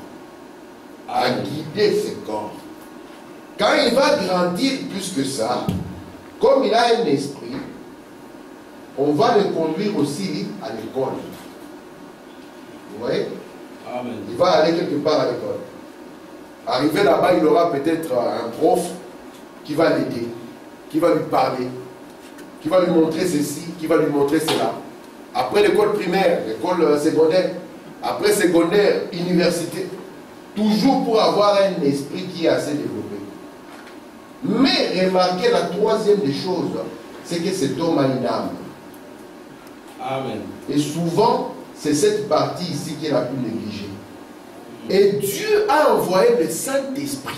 à guider ses corps. Quand il va grandir plus que ça, comme il a un esprit, on va le conduire aussi à l'école. Vous voyez? Amen. Il va aller quelque part à l'école. Arrivé là-bas, il aura peut-être un prof qui va l'aider, qui va lui parler, qui va lui montrer ceci, qui va lui montrer cela. Après l'école primaire, l'école secondaire, après secondaire, université, toujours pour avoir un esprit qui est assez développé. Mais remarquez la troisième des choses, c'est que cet homme a une âme. Amen. Et souvent, c'est cette partie ici qu'il a pu négliger. Et Dieu a envoyé le Saint-Esprit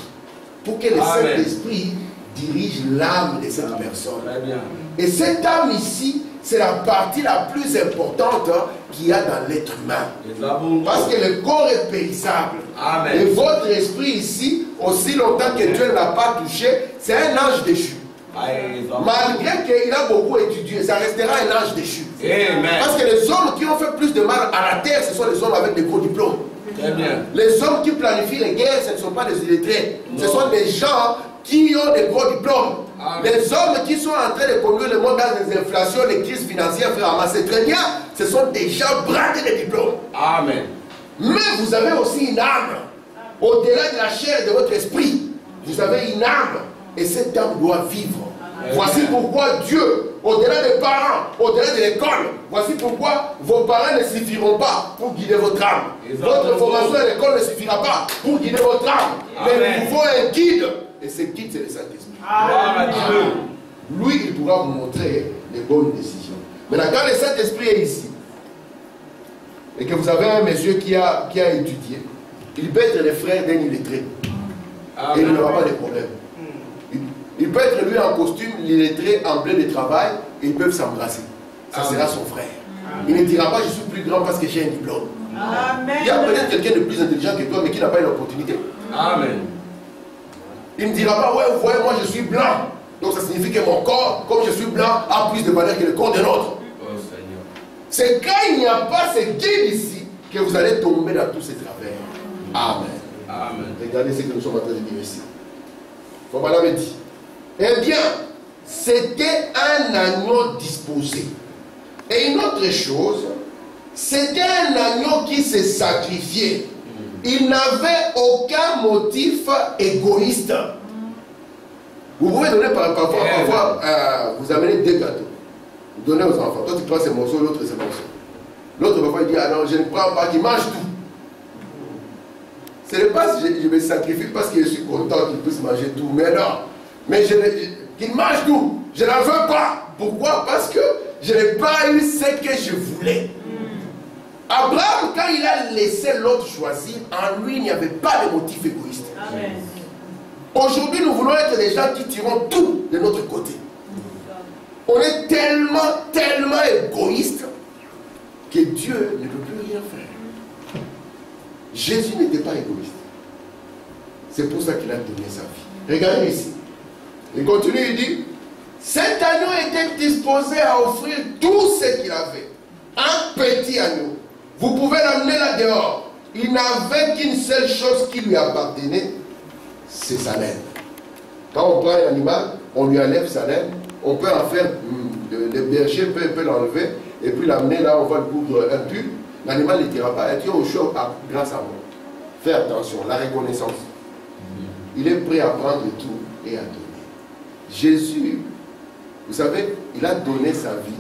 pour que le Saint-Esprit dirige l'âme de cette personne. Très bien. Et cette âme ici, c'est la partie la plus importante qu'il y a dans l'être humain. Parce que le corps est périssable. Amen. Et votre esprit ici, aussi longtemps que Dieu ne l'a pas touché, c'est un ange déchu. Malgré qu'il a beaucoup étudié, ça restera un ange déchu. Amen. Parce que les hommes qui ont fait plus de mal à la terre, ce sont les hommes avec des gros diplômes. Très bien. Les hommes qui planifient les guerres, ce ne sont pas des illettrés. Ce sont des gens qui ont des gros diplômes. Amen. Les hommes qui sont en train de conduire le monde dans les inflations, les crises financières, frère, c'est très bien. Ce sont des gens bradés de diplômes. Amen. Mais vous avez aussi une âme. Au-delà de la chair et de votre esprit, vous avez une âme. Et cette âme doit vivre. Amen. Voici pourquoi Dieu, au-delà des parents, au-delà de l'école, voici pourquoi vos parents ne suffiront pas pour guider votre âme. Votre formation à l'école ne suffira pas pour guider votre âme. Amen. Mais il vous faut un guide. Et ce guide, c'est le Saint-Esprit. Lui, il pourra vous montrer les bonnes décisions. Maintenant, quand le Saint-Esprit est ici, et que vous avez un monsieur qui a étudié, il peut être le frère d'un illettré. Et il n'aura pas de problème. Il peut être lui en costume, l'illettré en plein de travail, et ils peuvent s'embrasser. Ça sera son frère. Il ne dira pas je suis plus grand parce que j'ai un diplôme. Amen. Il y a peut-être quelqu'un de plus intelligent que toi, mais qui n'a pas eu l'opportunité. Amen. Il ne dira pas, ouais, vous voyez, moi je suis blanc. Donc ça signifie que mon corps, comme je suis blanc, a plus de valeur que le corps de l'autre. Oh, c'est quand il n'y a pas ce guide ici que vous allez tomber dans tous ces travers. Amen. Amen. Regardez ce que nous sommes en train de dire ici. Comme on avait dit. Eh bien, c'était un agneau disposé. Et une autre chose, c'était un agneau qui s'est sacrifié. Il n'avait aucun motif égoïste. Vous pouvez donner parfois, vous amenez 2 gâteaux. Vous donnez aux enfants. Toi tu prends ces morceaux, l'autre ces morceaux. L'autre parfois il dit, ah non, je ne prends pas, qu'il mange tout. Ce n'est pas je me sacrifie parce que je suis content qu'il puisse manger tout. Mais non. Mais qu'il mange tout. Je n'en veux pas. Pourquoi? Parce que je n'ai pas eu ce que je voulais. Abraham, quand il a laissé l'autre choisir, en lui, il n'y avait pas de motif égoïste. Aujourd'hui, nous voulons être des gens qui tirons tout de notre côté. On est tellement égoïste que Dieu ne peut plus rien faire. Jésus n'était pas égoïste. C'est pour ça qu'il a donné sa vie. Regardez ici. Il continue, il dit, Cet agneau était disposé à offrir tout ce qu'il avait. Un petit agneau. Vous pouvez l'amener là dehors. Il n'avait qu'une seule chose qui lui appartenait, c'est sa laine. Quand on prend un animal, on lui enlève sa laine. On peut en faire, le berger peut l'enlever et puis l'amener là, on va le couvrir un pull. L'animal ne dira pas, tu es au chaud grâce à moi. Fais attention, la reconnaissance. Il est prêt à prendre tout et à donner. Jésus, vous savez, il a donné sa vie.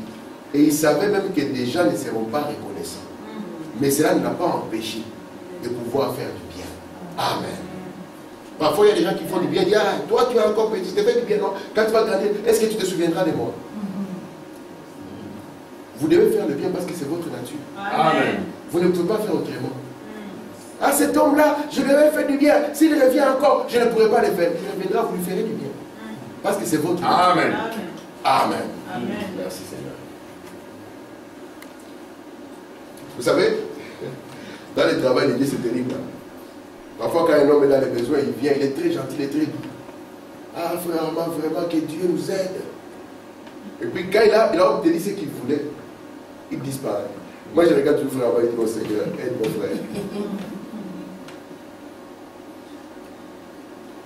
Et il savait même que des gens ne seront pas reconnaissants. Mais cela ne l'a pas empêché de pouvoir faire du bien. Amen. Parfois, il y a des gens qui font du bien. Ils disent, ah, toi, tu es encore petit, tu te fais du bien. Non, quand tu vas grandir, est-ce que tu te souviendras de moi? Vous devez faire le bien parce que c'est votre nature. Amen. Vous ne pouvez pas faire autrement. Ah, cet homme-là, je lui avais fait du bien. S'il revient encore, je ne pourrai pas le faire. Il reviendra, vous lui ferez du bien. Parce que c'est votre nature. Amen. Amen. Amen. Merci Seigneur. Vous savez, dans le travail de Dieu, c'est terrible. Parfois, quand un homme est dans les besoins, il vient, il est très gentil, il est très doux. Ah, frère, vraiment, que Dieu nous aide. Et puis, quand il a obtenu ce qu'il voulait, il disparaît. Moi, je regarde toujours frère, il dit, oh Seigneur, aide mon frère.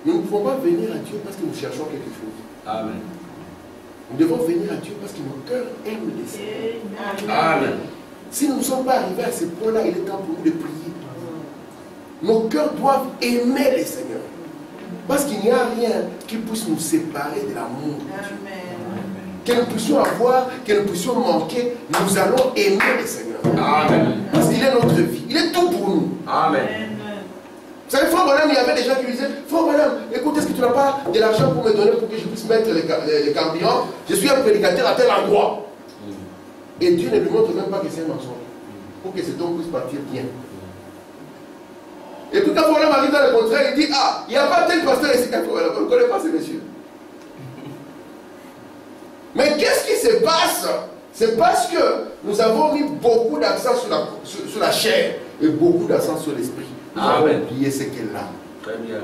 Nous ne pouvons pas venir à Dieu parce que nous cherchons quelque chose. Amen. Nous devons venir à Dieu parce que nos cœurs aiment le Seigneur. Amen. Si nous ne sommes pas arrivés à ce point-là, il est temps pour nous de prier. Nos cœurs doivent aimer le Seigneur. Parce qu'il n'y a rien qui puisse nous séparer de l'amour de Dieu. Que nous puissions avoir, que nous puissions manquer, nous allons aimer le Seigneur. Amen. Parce qu'il est notre vie. Il est tout pour nous. Amen. Vous savez, frère madame, il y avait des gens qui lui disaient, frère madame, écoute, est-ce que tu n'as pas de l'argent pour me donner pour que je puisse mettre les carburants? Je suis un prédicateur à tel endroit. Et Dieu ne lui montre même pas que c'est un mensonge. Pour que cet homme puisse partir bien. Et tout à l'heure, on arrive dans le contraire, il dit, ah, il n'y a pas tel pasteur ici. On ne connaît pas ce monsieur. Mais qu'est-ce qui se passe? C'est parce que nous avons mis beaucoup d'accent sur la chair et beaucoup d'accent sur l'esprit. Nous avons oublié ce qu'elle a. Très bien.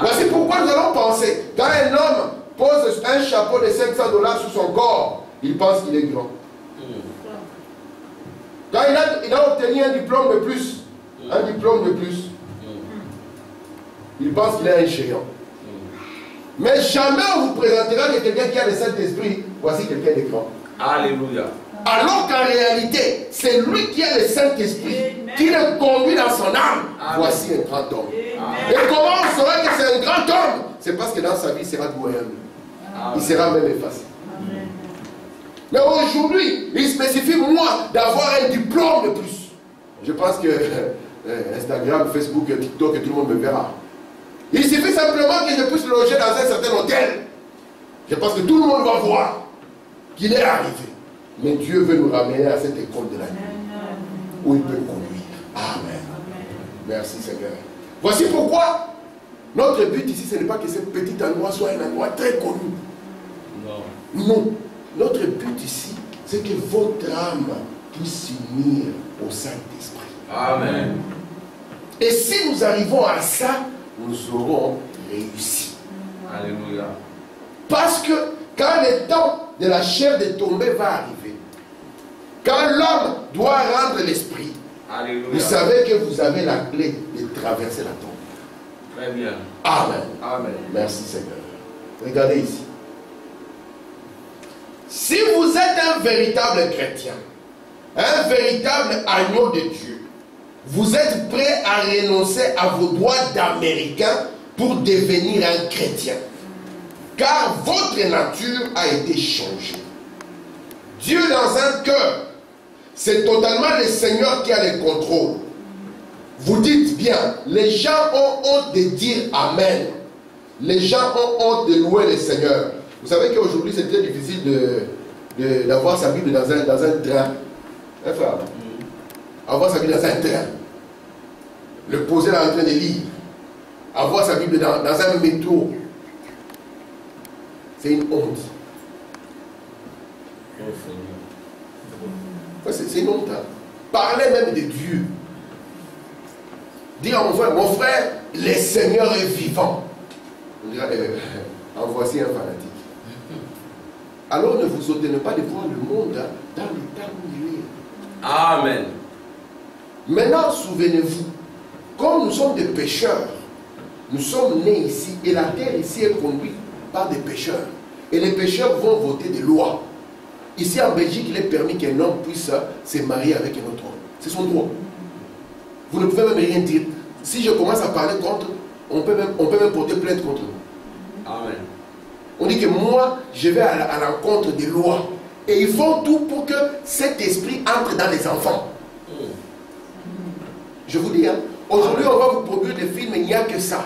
Voici pourquoi nous allons penser. Quand un homme pose un chapeau de $500 sur son corps, il pense qu'il est grand. Quand il a obtenu un diplôme de plus, il pense qu'il est un géant. Mais jamais on vous présentera que quelqu'un qui a le Saint-Esprit, voici quelqu'un de grand. Alléluia. Alors qu'en réalité, c'est lui qui a le Saint-Esprit, qui le conduit dans son âme. Amen. Voici un grand homme. Et comment on saura que c'est un grand homme? C'est parce que dans sa vie, il sera doué. Il sera même effacé. Amen. Mais aujourd'hui, il spécifie moi d'avoir un diplôme de plus. Je pense que Instagram, Facebook, TikTok, tout le monde me verra. Il suffit simplement que je puisse loger dans un certain hôtel. Je pense que tout le monde va voir qu'il est arrivé. Mais Dieu veut nous ramener à cette école de la nuit où il peut conduire. Amen. Merci Seigneur. Voici pourquoi notre but ici, ce n'est pas que ce petit endroit soit un endroit très connu. Non. Non. Notre but ici, c'est que votre âme puisse s'unir au Saint-Esprit. Amen. Et si nous arrivons à ça, nous aurons réussi. Alléluia. Parce que quand le temps de la chair de tomber va arriver, quand l'homme doit rendre l'esprit, Alléluia. vous savez que vous avez la clé de traverser la tombe. Très bien. Amen. Amen. Merci Seigneur. Regardez ici. Si vous êtes un véritable chrétien, un véritable agneau de Dieu, vous êtes prêt à renoncer à vos droits d'Américain pour devenir un chrétien. Car votre nature a été changée. Dieu dans un cœur, c'est totalement le Seigneur qui a le contrôle. Vous dites bien, les gens ont honte de dire Amen. Les gens ont honte de louer le Seigneur. Vous savez qu'aujourd'hui c'est très difficile d'avoir sa Bible dans un train. Hein, frère? Avoir sa Bible dans un train. Le poser là en train de lire. Avoir sa Bible dans un métro. C'est une honte. Oh Seigneur. C'est une honte. Hein. Parler même de Dieu. Dire à mon frère, le Seigneur est vivant. On dirait, en voici un fanatique. alors ne vous étonnez pas de voir le monde dans l'état où il est. Amen. Maintenant, souvenez-vous, comme nous sommes des pécheurs, nous sommes nés ici et la terre ici est conduite par des pécheurs. Et les pécheurs vont voter des lois. Ici en Belgique, il est permis qu'un homme puisse se marier avec un autre homme. C'est son droit. Vous ne pouvez même rien dire. Si je commence à parler contre, on peut même porter plainte contre nous. Amen. On dit que moi, je vais à l'encontre des lois. Et ils font tout pour que cet esprit entre dans les enfants. Je vous dis, hein, aujourd'hui, on va vous produire des films, il n'y a que ça.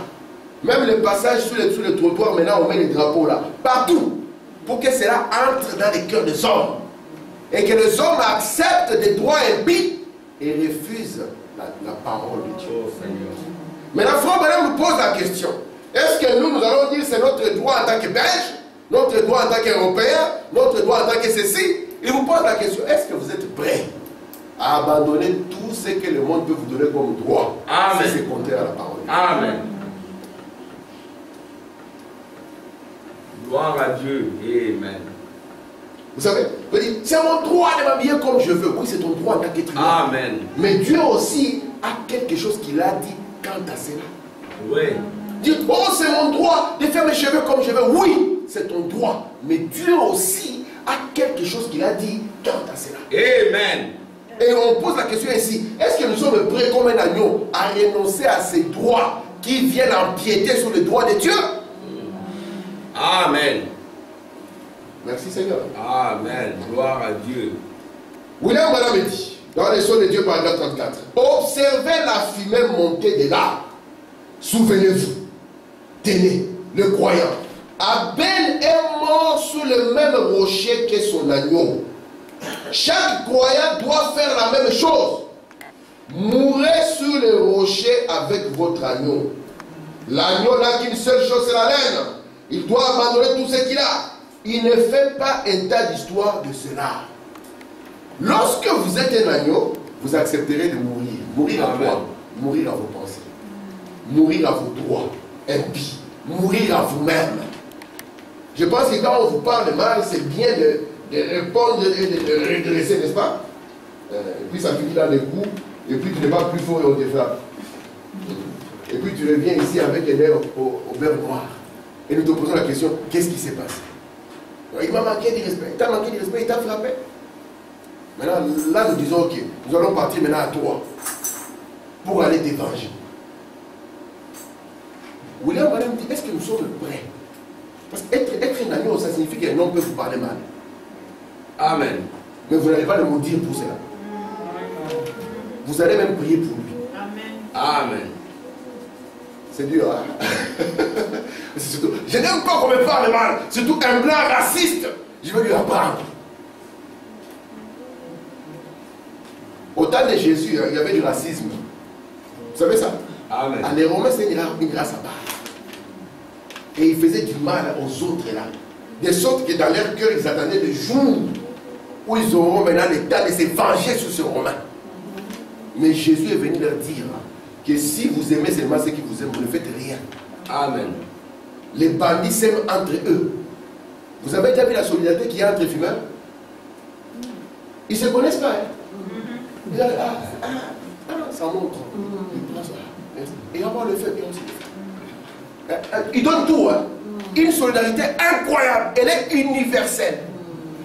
Même les passages sur les trottoirs, maintenant, on met les drapeaux là. Partout. Pour que cela entre dans les cœurs des hommes. Et que les hommes acceptent des droits impies et refusent la parole de Dieu. Oh Seigneur. Maintenant, Frère Branham nous pose la question. Est-ce que nous allons dire c'est notre droit en tant que Belge, notre droit en tant qu'Européen, notre droit en tant que ceci? Il vous pose la question, est-ce que vous êtes prêts à abandonner tout ce que le monde peut vous donner comme droit? Amen. Si c'est contraire à la parole. Amen. Gloire à Dieu. Amen. Vous savez, vous dites, c'est mon droit de m'habiller comme je veux. Oui, c'est ton droit en tant qu'être humain. Amen. Mais Dieu aussi a quelque chose qu'il a dit quant à cela. Oui. Dites, oh, c'est mon droit de faire mes cheveux comme je veux. Oui, c'est ton droit. Mais Dieu aussi a quelque chose qu'il a dit quant à cela. Amen. Et on pose la question ici, est-ce que nous sommes prêts comme un agneau à renoncer à ces droits qui viennent empiéter sur les droits de Dieu? Amen. Merci Seigneur. Amen. Gloire à Dieu. William Branham dit, dans les Sons de Dieu, paragraphe 34, observez la fumée monter de là. Souvenez-vous, tenez, le croyant. Abel est mort sous le même rocher que son agneau. Chaque croyant doit faire la même chose. Mourez sur le rocher avec votre agneau. L'agneau n'a qu'une seule chose, c'est la laine. Il doit abandonner tout ce qu'il a. Il ne fait pas un tas d'histoire de cela. Lorsque vous êtes un agneau, vous accepterez de mourir. Mourir à quoi? Mourir à vos pensées. Mourir à vos droits impies. Mourir à vous-même. Je pense que quand on vous parle mal, c'est bien de répondre et de redresser, n'est-ce pas? Et puis ça finit dans les coups, et puis tu n'es pas plus fort et on te frappe. Et puis tu reviens ici avec un air au beurre noir. Et nous te posons la question, qu'est-ce qui s'est passé? Il m'a manqué de respect. Il t'a manqué de respect, il t'a frappé. Maintenant, là nous disons, ok, nous allons partir maintenant à toi pour aller te venger. William Branham dit, est-ce que nous sommes prêts? Parce qu'être un agneau, ça signifie qu'un homme peut vous parler mal. Amen. Mais vous n'allez pas le maudire pour cela. Vous allez même prier pour lui. Amen. C'est dur, hein? Surtout, je n'aime pas qu'on me parle mal. Surtout un blanc raciste. Je vais lui apprendre. Au temps de Jésus, il y avait du racisme. Vous savez ça? Amen. Les Romains, c'était une race à part. Et ils faisaient du mal aux autres là. De sorte que dans leur cœur, ils attendaient le jour où ils auront maintenant le temps de se venger sur ces Romains. Mais Jésus est venu leur dire que si vous aimez seulement ceux qui vous aiment, vous ne faites rien. Amen. Les bandits s'aiment entre eux. Vous avez déjà vu la solidarité qu'il y a entre fumeurs? Ils ne se connaissent pas. Hein? Ça montre. Il prend ça. Et on va le faire. Ils donnent tout. Hein? Une solidarité incroyable. Elle est universelle.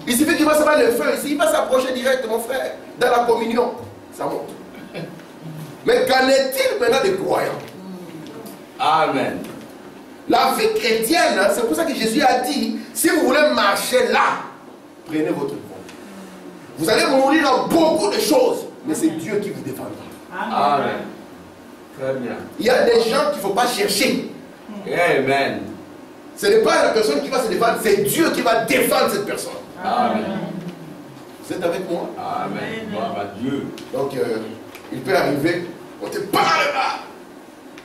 Il suffit qu'il va savoir le feu ici. Il va s'approcher direct, mon frère, dans la communion. Ça monte. Mais qu'en est-il maintenant des croyants? Amen. La vie chrétienne, c'est pour ça que Jésus a dit, si vous voulez marcher là, prenez votre croix. Vous allez mourir dans beaucoup de choses, mais c'est Dieu qui vous défendra. Amen. Très bien. Il y a des gens qu'il ne faut pas chercher. Amen. Ce n'est pas la personne qui va se défendre, c'est Dieu qui va défendre cette personne. Amen. Vous êtes avec moi? Amen. Gloire à Dieu. Donc, il peut arriver, on te parle là.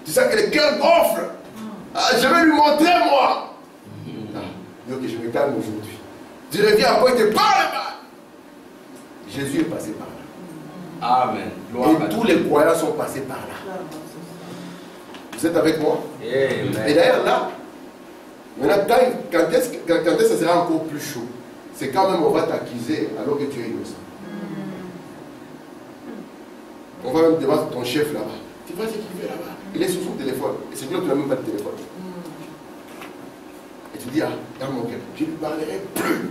Tu sais que le cœur gonfle. Ah, je vais lui montrer moi. Donc je me calme aujourd'hui. Tu reviens après, il te parle là. Jésus est passé par là. Amen. Gloire à Et tous Dieu. les croyants sont passés par là. Vous êtes avec moi? Amen. Et d'ailleurs là, maintenant, quand est-ce que ça sera encore plus chaud? c'est quand même on va t'accuser alors que tu es innocent. On va même demander ton chef là-bas. Tu vois ce qu'il fait là-bas? Il est sur son téléphone. Et c'est toi qui n'as même pas de téléphone. Et tu dis, ah, dans mon cœur, je ne lui parlerai plus.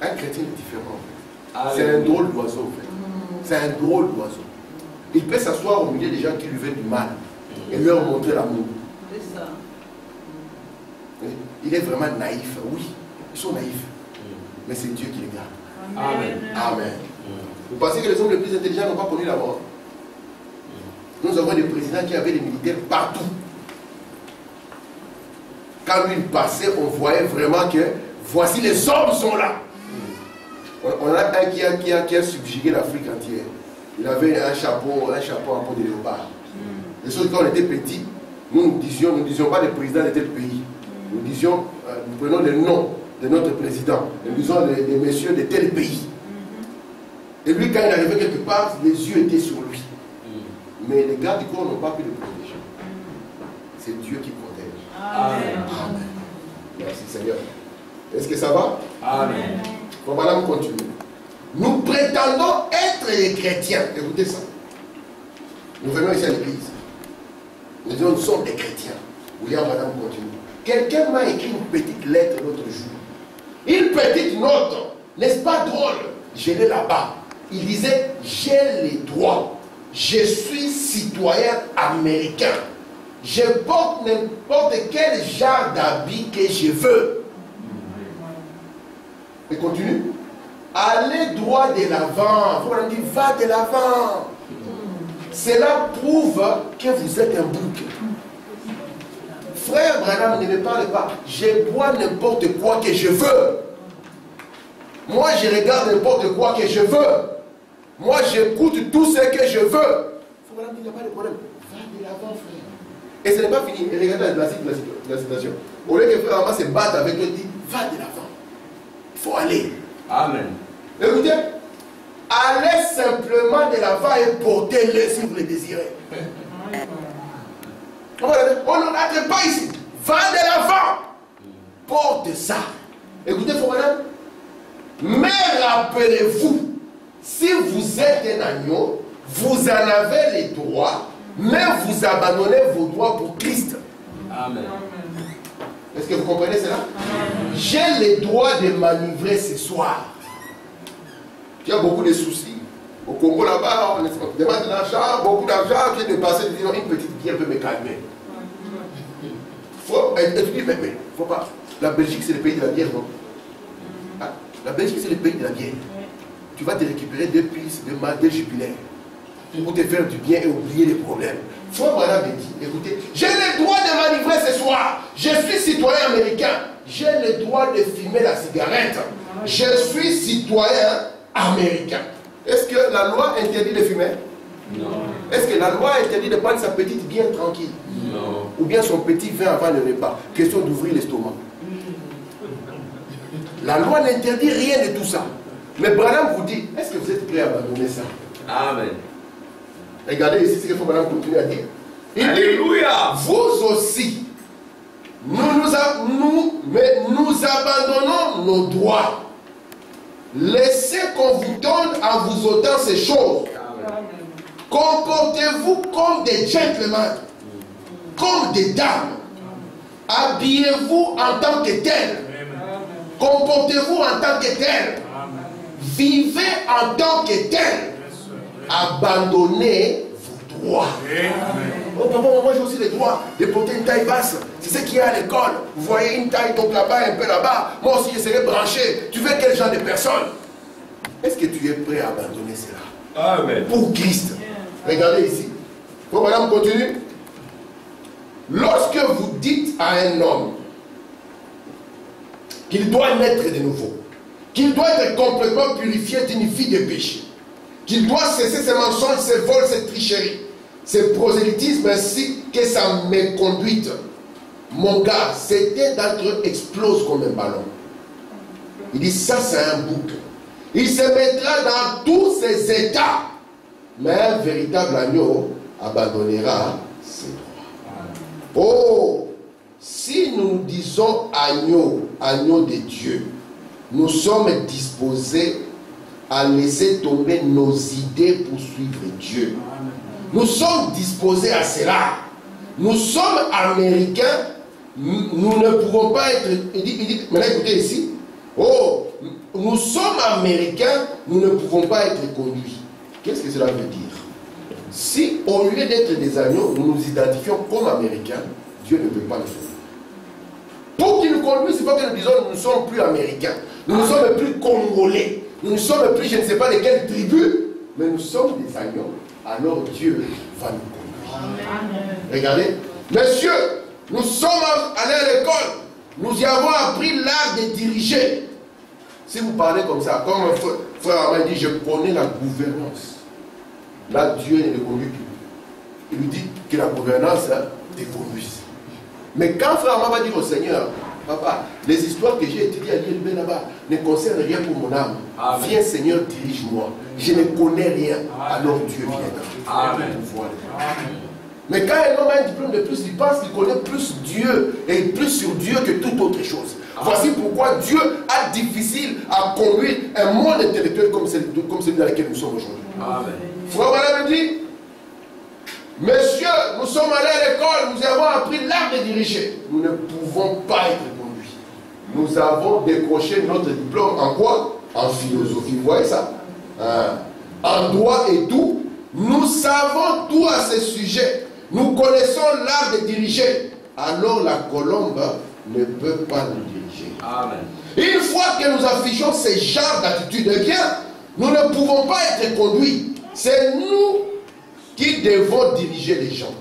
Un chrétien est différent en fait. C'est un drôle d'oiseau en fait. C'est un drôle d'oiseau. Il peut s'asseoir au milieu des gens qui lui veulent du mal et leur montrer l'amour. C'est ça. Il est vraiment naïf. Oui, ils sont naïfs. Mais c'est Dieu qui les garde. Amen. Amen. Vous pensez que les hommes les plus intelligents n'ont pas connu la mort? Nous avons des présidents qui avaient des militaires partout. Quand lui passait, on voyait vraiment que voici les hommes sont là. On a un qui a subjugué l'Afrique entière. Il avait un chapeau à peau de léopard. Les autres, quand on était petits, nous ne disions pas le président de tel pays. Nous disions, nous prenons le nom de notre président. Nous disons les messieurs de tel pays. Et lui, quand il arrivait quelque part, les yeux étaient sur lui. Mais les gardes du corps n'ont pas pu le protéger. C'est Dieu qui protège. Amen. Amen. Merci Seigneur. Est-ce que ça va? Amen. Bon, madame, continue. Nous prétendons être les chrétiens. Écoutez ça. Nous venons ici à l'église. Nous disons, nous sommes des chrétiens. Oui, madame, continue. Quelqu'un m'a écrit une petite lettre l'autre jour. Une petite note. N'est-ce pas drôle? Je l'ai là-bas. Il disait, j'ai les droits. Je suis citoyen américain. Je porte n'importe quel genre d'habit que je veux. Et continue. Allez droit de l'avant. On dit, va de l'avant. Cela prouve que vous êtes un bouc. Frère Branham, ne me parle pas. Je bois n'importe quoi que je veux. Moi, je regarde n'importe quoi que je veux. Moi, j'écoute tout ce que je veux. Frère Branham, il n'y a pas de problème. Va de l'avant, frère. Et ce n'est pas fini. Et regardez la situation. Au lieu que frère Branham se batte avec lui, il dit, va de l'avant. Il faut aller. Amen. Écoutez, allez simplement de l'avant et portez-le si vous le désirez. On n'entre pas ici. Va de l'avant. Porte ça. Écoutez, frère Branham. Mais rappelez-vous, si vous êtes un agneau, vous en avez les droits, mais vous abandonnez vos droits pour Christ. Amen. Est-ce que vous comprenez cela? J'ai le droit de manœuvrer ce soir. Tu as beaucoup de soucis. Au Congo là-bas, on demande de l'argent, beaucoup d'argent, qui est dépassé, de dire une petite bière peut me calmer. Et tu dis, mais faut pas. La Belgique, c'est le pays de la bière, non? Ah, la Belgique, c'est le pays de la bière. Tu vas te récupérer 2 pistes de mal, 2 jubilaires pour te faire du bien et oublier les problèmes. Frère Branham me dit, écoutez, j'ai le droit de manœuvrer ce soir. Je suis citoyen américain. J'ai le droit de fumer la cigarette. Je suis citoyen américain. Est-ce que la loi interdit de fumer? Non. Est-ce que la loi interdit de prendre sa petite bière tranquille? Non. Ou bien son petit vin avant le repas? Question d'ouvrir l'estomac. La loi n'interdit rien de tout ça. Mais Branham vous dit, est-ce que vous êtes prêt à abandonner ça? Amen. Regardez ici ce que Branham continue à dire. Il Alléluia. Dit, vous aussi, nous abandonnons nos droits. Laissez qu'on vous donne en vous ôtant ces choses. Comportez-vous comme des gentlemen, comme des dames. Habillez-vous en tant que tels. Comportez-vous en tant que tels. Vivez en tant que tels. Abandonnez vos droits. Oh papa, moi j'ai aussi les droits de porter une taille basse. C'est ce qu'il y a à l'école. Vous voyez une taille donc là-bas, un peu là-bas. Moi aussi je serai branché. Tu veux quel genre de personne? Est-ce que tu es prêt à abandonner cela? Amen. Pour Christ. Regardez ici. Pour madame continue. Lorsque vous dites à un homme qu'il doit naître de nouveau, qu'il doit être complètement purifié d'une vie de péché, qu'il doit cesser ses mensonges, ses vols, ses tricheries, ses prosélytismes ainsi que sa méconduite, mon gars, c'était d'entre eux explose comme un ballon. Il dit ça c'est un bouc. Il se mettra dans tous ses états, mais un véritable agneau abandonnera ses droits. Oh, si nous disons agneau, agneau de Dieu, nous sommes disposés à laisser tomber nos idées pour suivre Dieu. Nous sommes disposés à cela. Nous sommes américains, nous ne pouvons pas être... Il dit, maintenant écoutez ici, oh, nous sommes américains, nous ne pouvons pas être conduits. Qu'est-ce que cela veut dire? Si au lieu d'être des agneaux, nous nous identifions comme américains, Dieu ne peut pas le faire. Pour qu'il nous conduise, il faut que nous disions nous ne sommes plus américains, nous ne sommes plus congolais, nous ne sommes plus je ne sais pas de quelle tribu, mais nous sommes des agneaux. Alors Dieu va nous conduire. Amen. Regardez, messieurs, nous sommes allés à l'école, nous y avons appris l'art de diriger. Si vous parlez comme ça, comme un frère m'a dit, je connais la gouvernance. Là, Dieu ne le conduit plus. Il lui dit que la gouvernance te conduise. Mais quand frère m'a dit au Seigneur, papa, les histoires que j'ai étudiées à l'ILB là-bas ne concernent rien pour mon âme. Amen. Viens Seigneur, dirige-moi. Je ne connais rien. Alors Dieu viendra. Amen. Mais quand un homme a un diplôme de plus, il pense qu'il connaît plus Dieu et plus sur Dieu que toute autre chose. Amen. Voici pourquoi Dieu a difficile à conduire un monde intellectuel comme celui dans lequel nous sommes aujourd'hui. Frère Madame dit, messieurs, nous sommes allés à l'école, nous avons appris l'art de diriger. Nous ne pouvons pas être conduits. Nous avons décroché notre diplôme en quoi? En philosophie. Vous voyez ça? En droit et tout. Nous savons tout à ce sujet. Nous connaissons l'art de diriger. Alors la colombe ne peut pas nous diriger. Amen. Une fois que nous affichons ce genre d'attitude, eh bien, nous ne pouvons pas être conduits. C'est nous qui devons diriger les gens.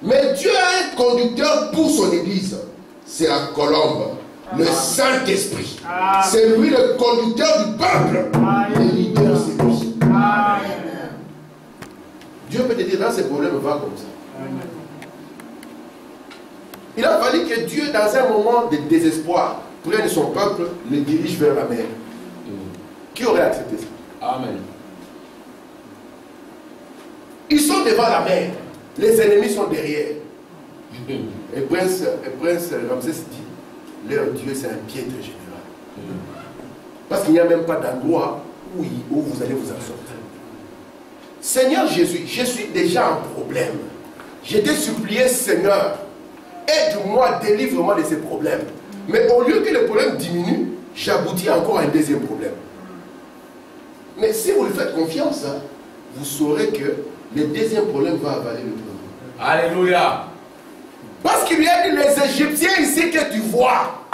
Mais Dieu a un conducteur pour son église. C'est la colombe, le Saint-Esprit. C'est lui le conducteur du peuple. Le leader, c'est lui. Dieu peut te dire dans ces problèmes, va comme ça. Il a fallu que Dieu, dans un moment de désespoir, prenne son peuple, le dirige vers la mer. Qui aurait accepté ça? Amen. Ils sont devant la mer. Les ennemis sont derrière. Et prince Ramsès dit, leur Dieu c'est un piètre général. Parce qu'il n'y a même pas d'endroit où vous allez vous en sortir. Seigneur Jésus, je suis déjà en problème. J'ai été supplié, Seigneur, aide-moi, délivre-moi de ces problèmes. Mais au lieu que le problème diminue, j'aboutis encore à un deuxième problème. Mais si vous lui faites confiance, vous saurez que le deuxième problème va avaler le premier. Alléluia. Parce qu'il y a les Égyptiens ici que tu vois,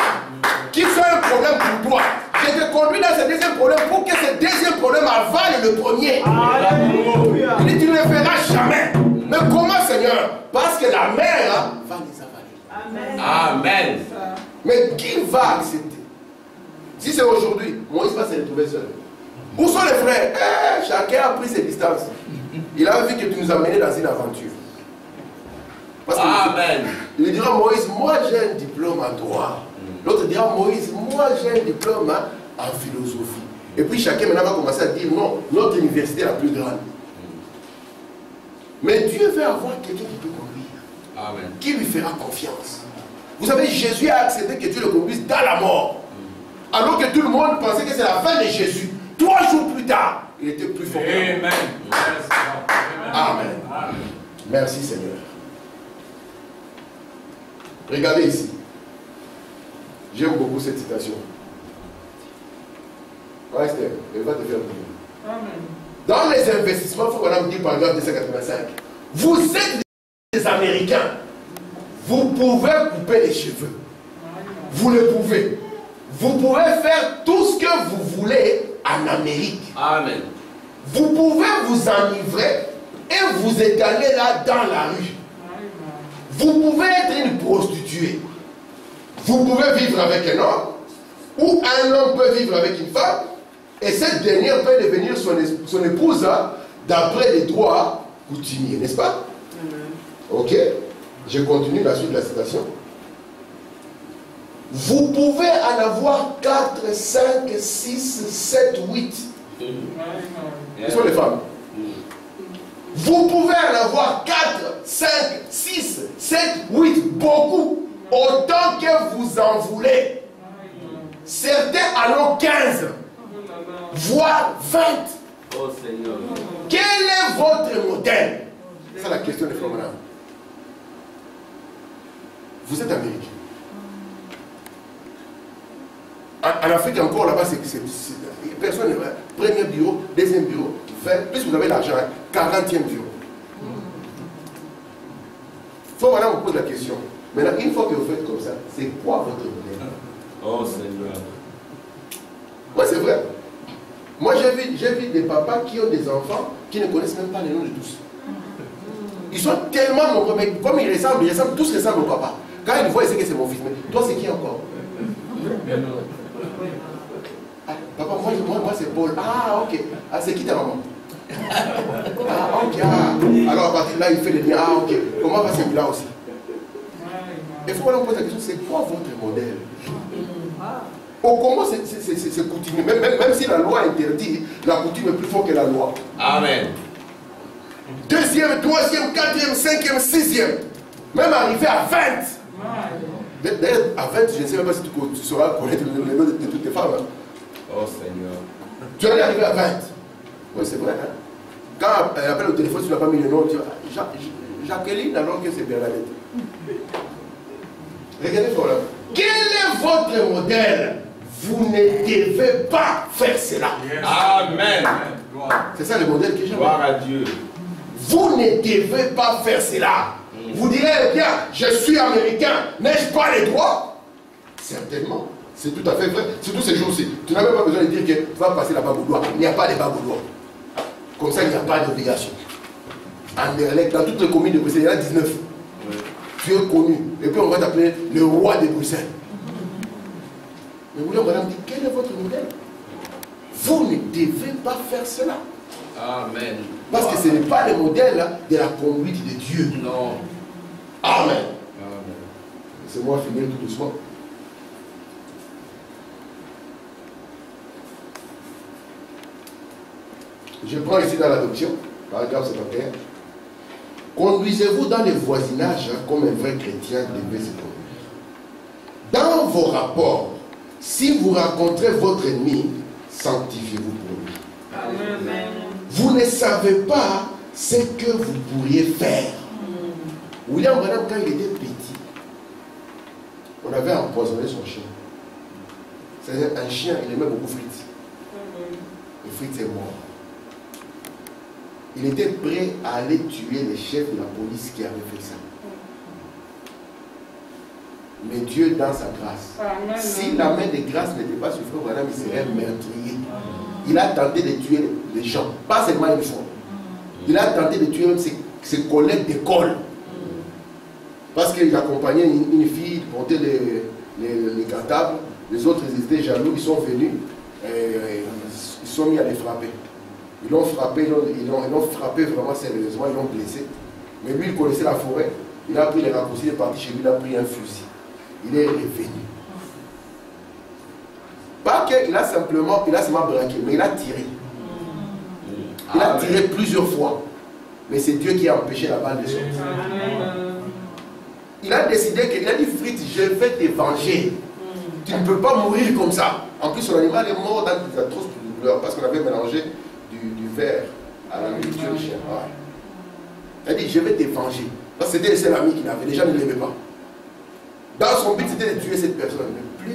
qui sont un problème pour toi. Je te conduis dans ce deuxième problème pour que ce deuxième problème avale le premier. Alléluia. Il dit, tu ne le feras jamais. Mais comment, Seigneur? Parce que la mer va les avaler. Amen. Amen. Mais qui va accepter? Si c'est aujourd'hui, Moïse va se retrouver seul. Où sont les frères? Chacun a pris ses distances. Il a vu que tu nous as menés dans une aventure. Parce que Amen. Il lui dira, Moïse, moi j'ai un diplôme en droit. L'autre dira, Moïse, moi j'ai un diplôme en philosophie. Et puis chacun maintenant va commencer à dire, non, notre université est la plus grande. Mais Dieu veut avoir quelqu'un qui peut conduire. Amen. Qui lui fera confiance. Vous savez, Jésus a accepté que Dieu le conduise dans la mort. Alors que tout le monde pensait que c'est la fin de Jésus. 3 jours plus tard, il était plus fort. Amen. Amen. Amen. Merci Seigneur. Regardez ici. J'aime beaucoup cette citation. Esther, elle va te faire plaisir. Amen. Dans les investissements, il faut qu'on me dise par exemple 285. Vous êtes des Américains. Vous pouvez couper les cheveux. Vous le pouvez. Vous pouvez faire tout ce que vous voulez en Amérique. Amen. Vous pouvez vous enivrer et vous étaler là dans la rue. Vous pouvez être une prostituée. Vous pouvez vivre avec un homme, ou un homme peut vivre avec une femme, et cette dernière peut devenir son épouse d'après les droits coutumiers, n'est-ce pas? Ok, je continue la suite de la citation. Vous pouvez en avoir 4, 5, 6, 7, 8. Ce sont les femmes. Vous pouvez en avoir 4, 5, 6, 7, 8, beaucoup. autant que vous en voulez. Certains en ont 15, voire 20. Oh Seigneur. Quel est votre modèle? C'est la question de Frère Branham. Vous êtes américain. En Afrique encore là-bas, personne. Premier bureau, deuxième bureau, 20, plus vous avez l'argent, 40e bureau. Il faut maintenant vous poser la question. Maintenant, une fois que vous faites comme ça, c'est quoi votre modèle? Oh Seigneur. Oui, c'est vrai. Moi, j'ai vu des papas qui ont des enfants qui ne connaissent même pas les noms de tous. Ils sont tellement nombreux, mais comme ils ressemblent, tous ressemblent au papa. Quand ils voient, ils savent que c'est mon fils. Mais toi, c'est qui encore? Ah, papa, moi c'est Paul. Ah, ok. Ah, c'est qui ta maman? Ah, ok. Ah. Alors, à partir de là, il fait le lien. Ah, ok. Comment va celui-là aussi? Il faut qu'on pose la question, c'est quoi votre modèle? Au Congo, c'est coutumier. Même si la loi interdit, la coutume est plus forte que la loi. Amen. Deuxième, troisième, quatrième, cinquième, sixième. Même arrivé à 20. D'ailleurs, à 20, je ne sais même pas si tu sauras connaître le nom de toutes les femmes. Hein. Oh Seigneur. Tu es arrivé à 20. Oui, c'est vrai. Hein? Quand elle appelle au téléphone, tu n'as pas mis le nom, tu dis Jacqueline, alors que c'est Bernadette. Regardez voilà. Quel est votre modèle? Vous ne devez pas faire cela. Amen. C'est ça le modèle que j'ai. Gloire à Dieu. Vous ne devez pas faire cela. Vous direz, eh bien, je suis américain, n'ai-je pas les droits? Certainement. C'est tout à fait vrai. Surtout ces jours-ci. Tu n'as même pas besoin de dire que tu vas passer la bague-au-doigt. Il n'y a pas de bague-au-doigt. Comme ça, il n'y a pas d'obligation. Dans toutes les communes de Bruxelles, il y en a 19. Oui. Tu es connu. Et puis on va t'appeler le roi de Bruxelles. Mais vous voulez, madame, dit, quel est votre modèle? Vous ne devez pas faire cela. Amen. Parce que ce n'est pas le modèle de la conduite de Dieu. Non. Amen. Amen. Laissez-moi finir tout doucement. Je prends ici dans l'adoption, paragraphe 71. Conduisez-vous dans les voisinages comme un vrai chrétien devait se conduire. Dans vos rapports, si vous rencontrez votre ennemi, sanctifiez-vous pour lui. Amen. Vous ne savez pas ce que vous pourriez faire. William Branham, quand il était petit, on avait empoisonné son chien. C'est un chien, il aimait beaucoup Fritz. Et Fritz est mort. Il était prêt à aller tuer les chefs de la police qui avaient fait ça. Mais Dieu, dans sa grâce, si la main de grâce n'était pas sur Frère Branham, il serait meurtrier. Il a tenté de tuer les gens, pas seulement une fois. Il a tenté de tuer même ses collègues d'école. Parce qu'il accompagnait une fille, portait les cartables, les autres ils étaient jaloux, ils sont venus, ils sont mis à les frapper. Ils l'ont frappé, ils l'ont frappé vraiment sérieusement, ils l'ont blessé. Mais lui, il connaissait la forêt, il a pris les raccourcis, il est parti chez lui, il a pris un fusil. Il est revenu. Pas qu'il a seulement braqué, mais il a tiré. Il a tiré plusieurs fois. Mais c'est Dieu qui a empêché la balle de sortir. Il a décidé qu'il a dit, Fritz, je vais te venger. Tu ne peux pas mourir comme ça. En plus, son animal est mort dans des atroces douleurs parce qu'on avait mélangé du verre à la nourriture du chien. Il a dit, je vais te venger. C'était le seul ami qu'il avait. Les gens ne l'aimaient pas. Dans son but, c'était de tuer cette personne. Mais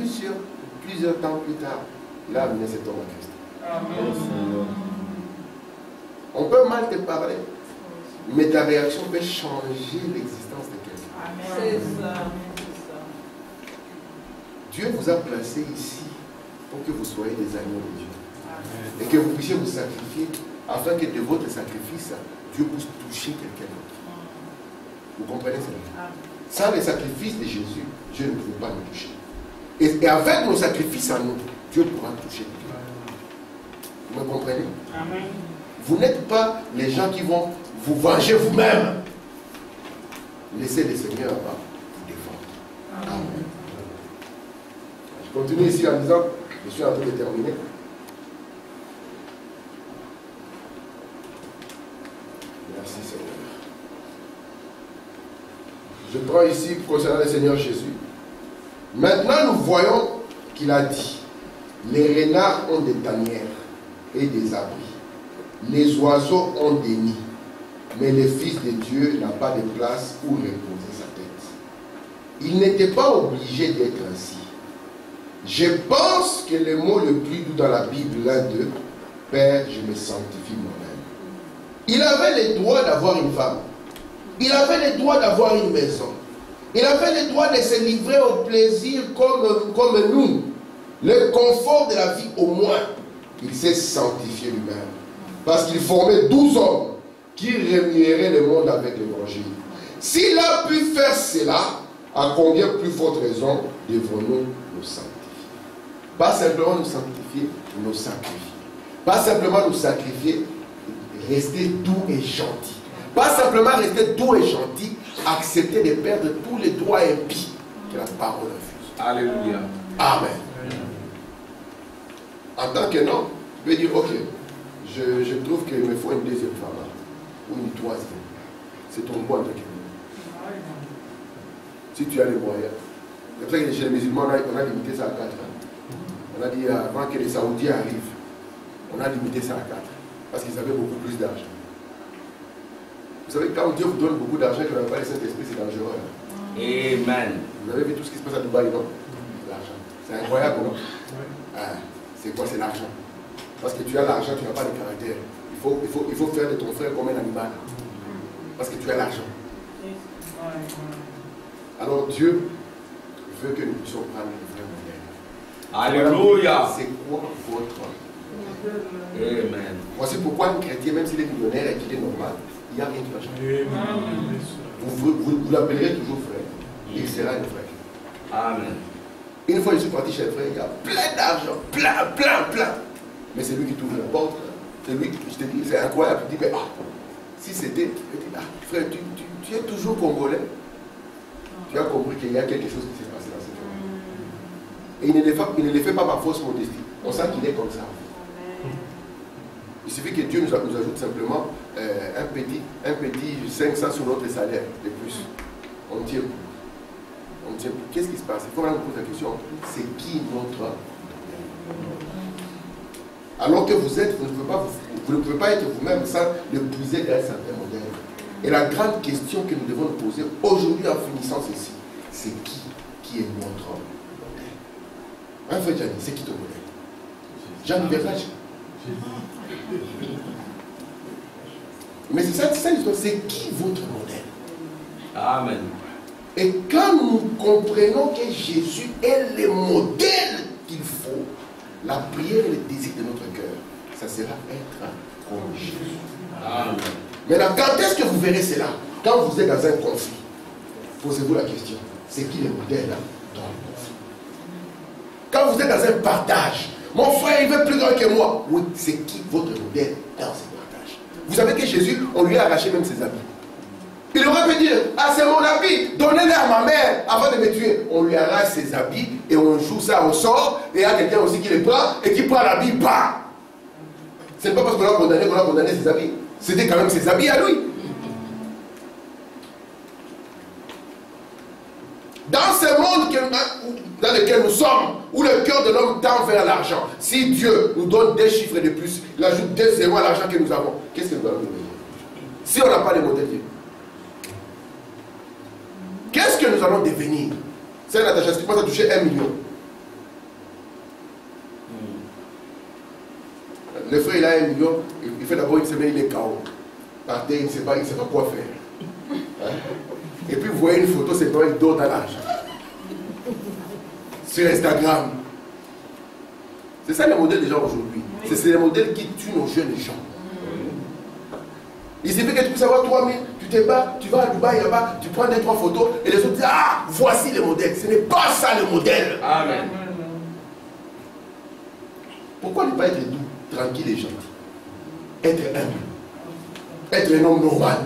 plusieurs temps plus tard, il a amené cet homme à Christ. Amen. On peut mal te parler, mais ta réaction peut changer l'existence de quelqu'un. C'est ça. Dieu vous a placé ici pour que vous soyez des agneaux de Dieu. Amen. Et que vous puissiez vous sacrifier afin que de votre sacrifice, Dieu puisse toucher quelqu'un d'autre. Vous comprenez cela? Sans les sacrifices de Jésus, Dieu ne pouvait pas nous toucher. Et avec nos sacrifices à nous, Dieu pourra toucher. Vous me comprenez? Amen. Vous n'êtes pas les gens qui vont vous venger vous-même. Laissez le Seigneur vous défendre. Amen. Je continue ici en disant, je suis en train de terminer. Merci Seigneur. Je prends ici concernant le Seigneur Jésus. Maintenant, nous voyons qu'il a dit, les renards ont des tanières et des abris. Les oiseaux ont des nids. Mais le Fils de Dieu n'a pas de place où reposer sa tête. Il n'était pas obligé d'être ainsi. Je pense que le mot le plus doux dans la Bible, l'un d'eux, Père, je me sanctifie moi-même. Il avait le droit d'avoir une femme. Il avait le droit d'avoir une maison. Il avait le droit de se livrer au plaisir comme nous. Le confort de la vie au moins. Il s'est sanctifié lui-même. Parce qu'il formait 12 hommes qui rémunéraient le monde avec l'évangile. S'il a pu faire cela, à combien plus forte raison devrons-nous nous sanctifier? Pas simplement nous sanctifier, nous sacrifier. Pas simplement nous sacrifier, rester doux et gentil. Pas simplement rester doux et gentil, accepter de perdre tous les droits impies que la parole refuse. Alléluia. Amen. En tant que non, tu peux dire, ok, je trouve qu'il me faut une deuxième femme, ou une troisième. C'est ton droit en tant que non. Si tu as les moyens. C'est pour ça que chez les musulmans, on a limité ça à 4 ans. On a dit avant que les Saoudiens arrivent, on a limité ça à 4. Parce qu'ils avaient beaucoup plus d'argent. Vous savez, quand Dieu vous donne beaucoup d'argent et que vous n'avez pas le Saint-Esprit, c'est dangereux. Amen. Vous avez vu tout ce qui se passe à Dubaï, non? L'argent. C'est incroyable, non? C'est quoi? C'est l'argent. Parce que tu as l'argent, tu n'as pas de caractère. Il faut faire de ton frère comme un animal. Parce que tu as l'argent. Alors Dieu veut que nous puissions prendre le vrai modèle. Alléluia. C'est quoi votre... Amen. Voici pourquoi un chrétien, même s'il est millionnaire et qu'il est normal, il n'y a rien qui va changer. Vous l'appellerez toujours frère. Il sera un frère. Amen. Une fois je suis parti chez le frère, il y a plein d'argent, plein. Mais c'est lui qui t'ouvre la porte. C'est lui, je te dis, c'est incroyable. Tu dis, mais si c'était, frère, tu es toujours congolais. Tu as compris qu'il y a quelque chose qui s'est passé dans cette famille. Et il ne le fait pas par fausse modestie. On sent qu'il est comme ça. Il suffit que Dieu nous ajoute simplement un petit 500 sur notre salaire de plus. On tient plus. Qu'est-ce qui se passe? Il faut nous poser la question. C'est qui notre... Alors que vous ne pouvez pas être vous-même sans le puiser d'un certain modèle. Et la grande question que nous devons nous poser aujourd'hui en finissant ceci, c'est qui est notre modèle? Un frère Gianni, c'est qui ton modèle? Jean Verrage. Mais c'est ça l'histoire, c'est qui votre modèle? Amen. Et quand nous comprenons que Jésus est le modèle qu'il faut, la prière et le désir de notre cœur, ça sera être comme Jésus. Amen. Maintenant, quand est-ce que vous verrez cela? Quand vous êtes dans un conflit, posez-vous la question, c'est qui le modèle dans le conflit? Quand vous êtes dans un partage, mon frère il veut plus grand que moi, oui, c'est qui votre modèle dans ce partage? Vous savez que Jésus, on lui a arraché même ses habits. Il aurait pu dire, c'est mon habit, donnez-le à ma mère avant de me tuer. On lui arrache ses habits et on joue ça au sort, et il y a quelqu'un aussi qui les prend et qui prend l'habit, bam! Ce n'est pas parce qu'on a condamné ses habits. C'était quand même ses habits à lui. Dans ce monde dans lequel nous sommes, où le cœur de l'homme tend vers l'argent, si Dieu nous donne des chiffres de plus, il ajoute des zéros à l'argent que nous avons, qu'est-ce que nous allons devenir? Si on n'a pas de modèle Dieu, qu'est-ce que nous allons devenir? C'est un attaché, ça a touché 1 million. Le frère, il a 1 million, il fait d'abord une semaine, il est KO. Par terre, il ne sait pas quoi faire. Hein? Et puis vous voyez une photo, c'est toi, il dort dans l'argent. Sur Instagram. C'est ça le modèle des gens aujourd'hui. C'est le modèle qui tue nos jeunes gens. Il suffit que tu puisses avoir 3000, tu te bats, tu vas à Dubaï là-bas, tu prends 2-3 photos et les autres disent, voici le modèle. Ce n'est pas ça le modèle. Amen. Pourquoi ne pas être doux, tranquille et gentil? Être humble. Être un homme normal.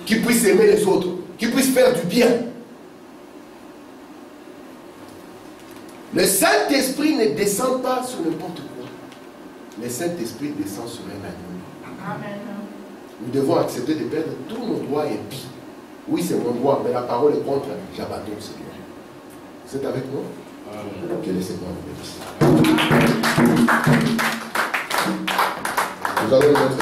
Qui puisse aimer les autres. Qui puisse faire du bien. Le Saint-Esprit ne descend pas sur n'importe quoi. Le Saint-Esprit descend sur un agneau. Amen. Nous devons accepter de perdre tous nos droits impies. Oui, c'est mon droit, mais la parole est contre. J'abandonne ce droit. Vous êtes avec nous? Amen. Que le Seigneur vous bénisse. Nous allons mettre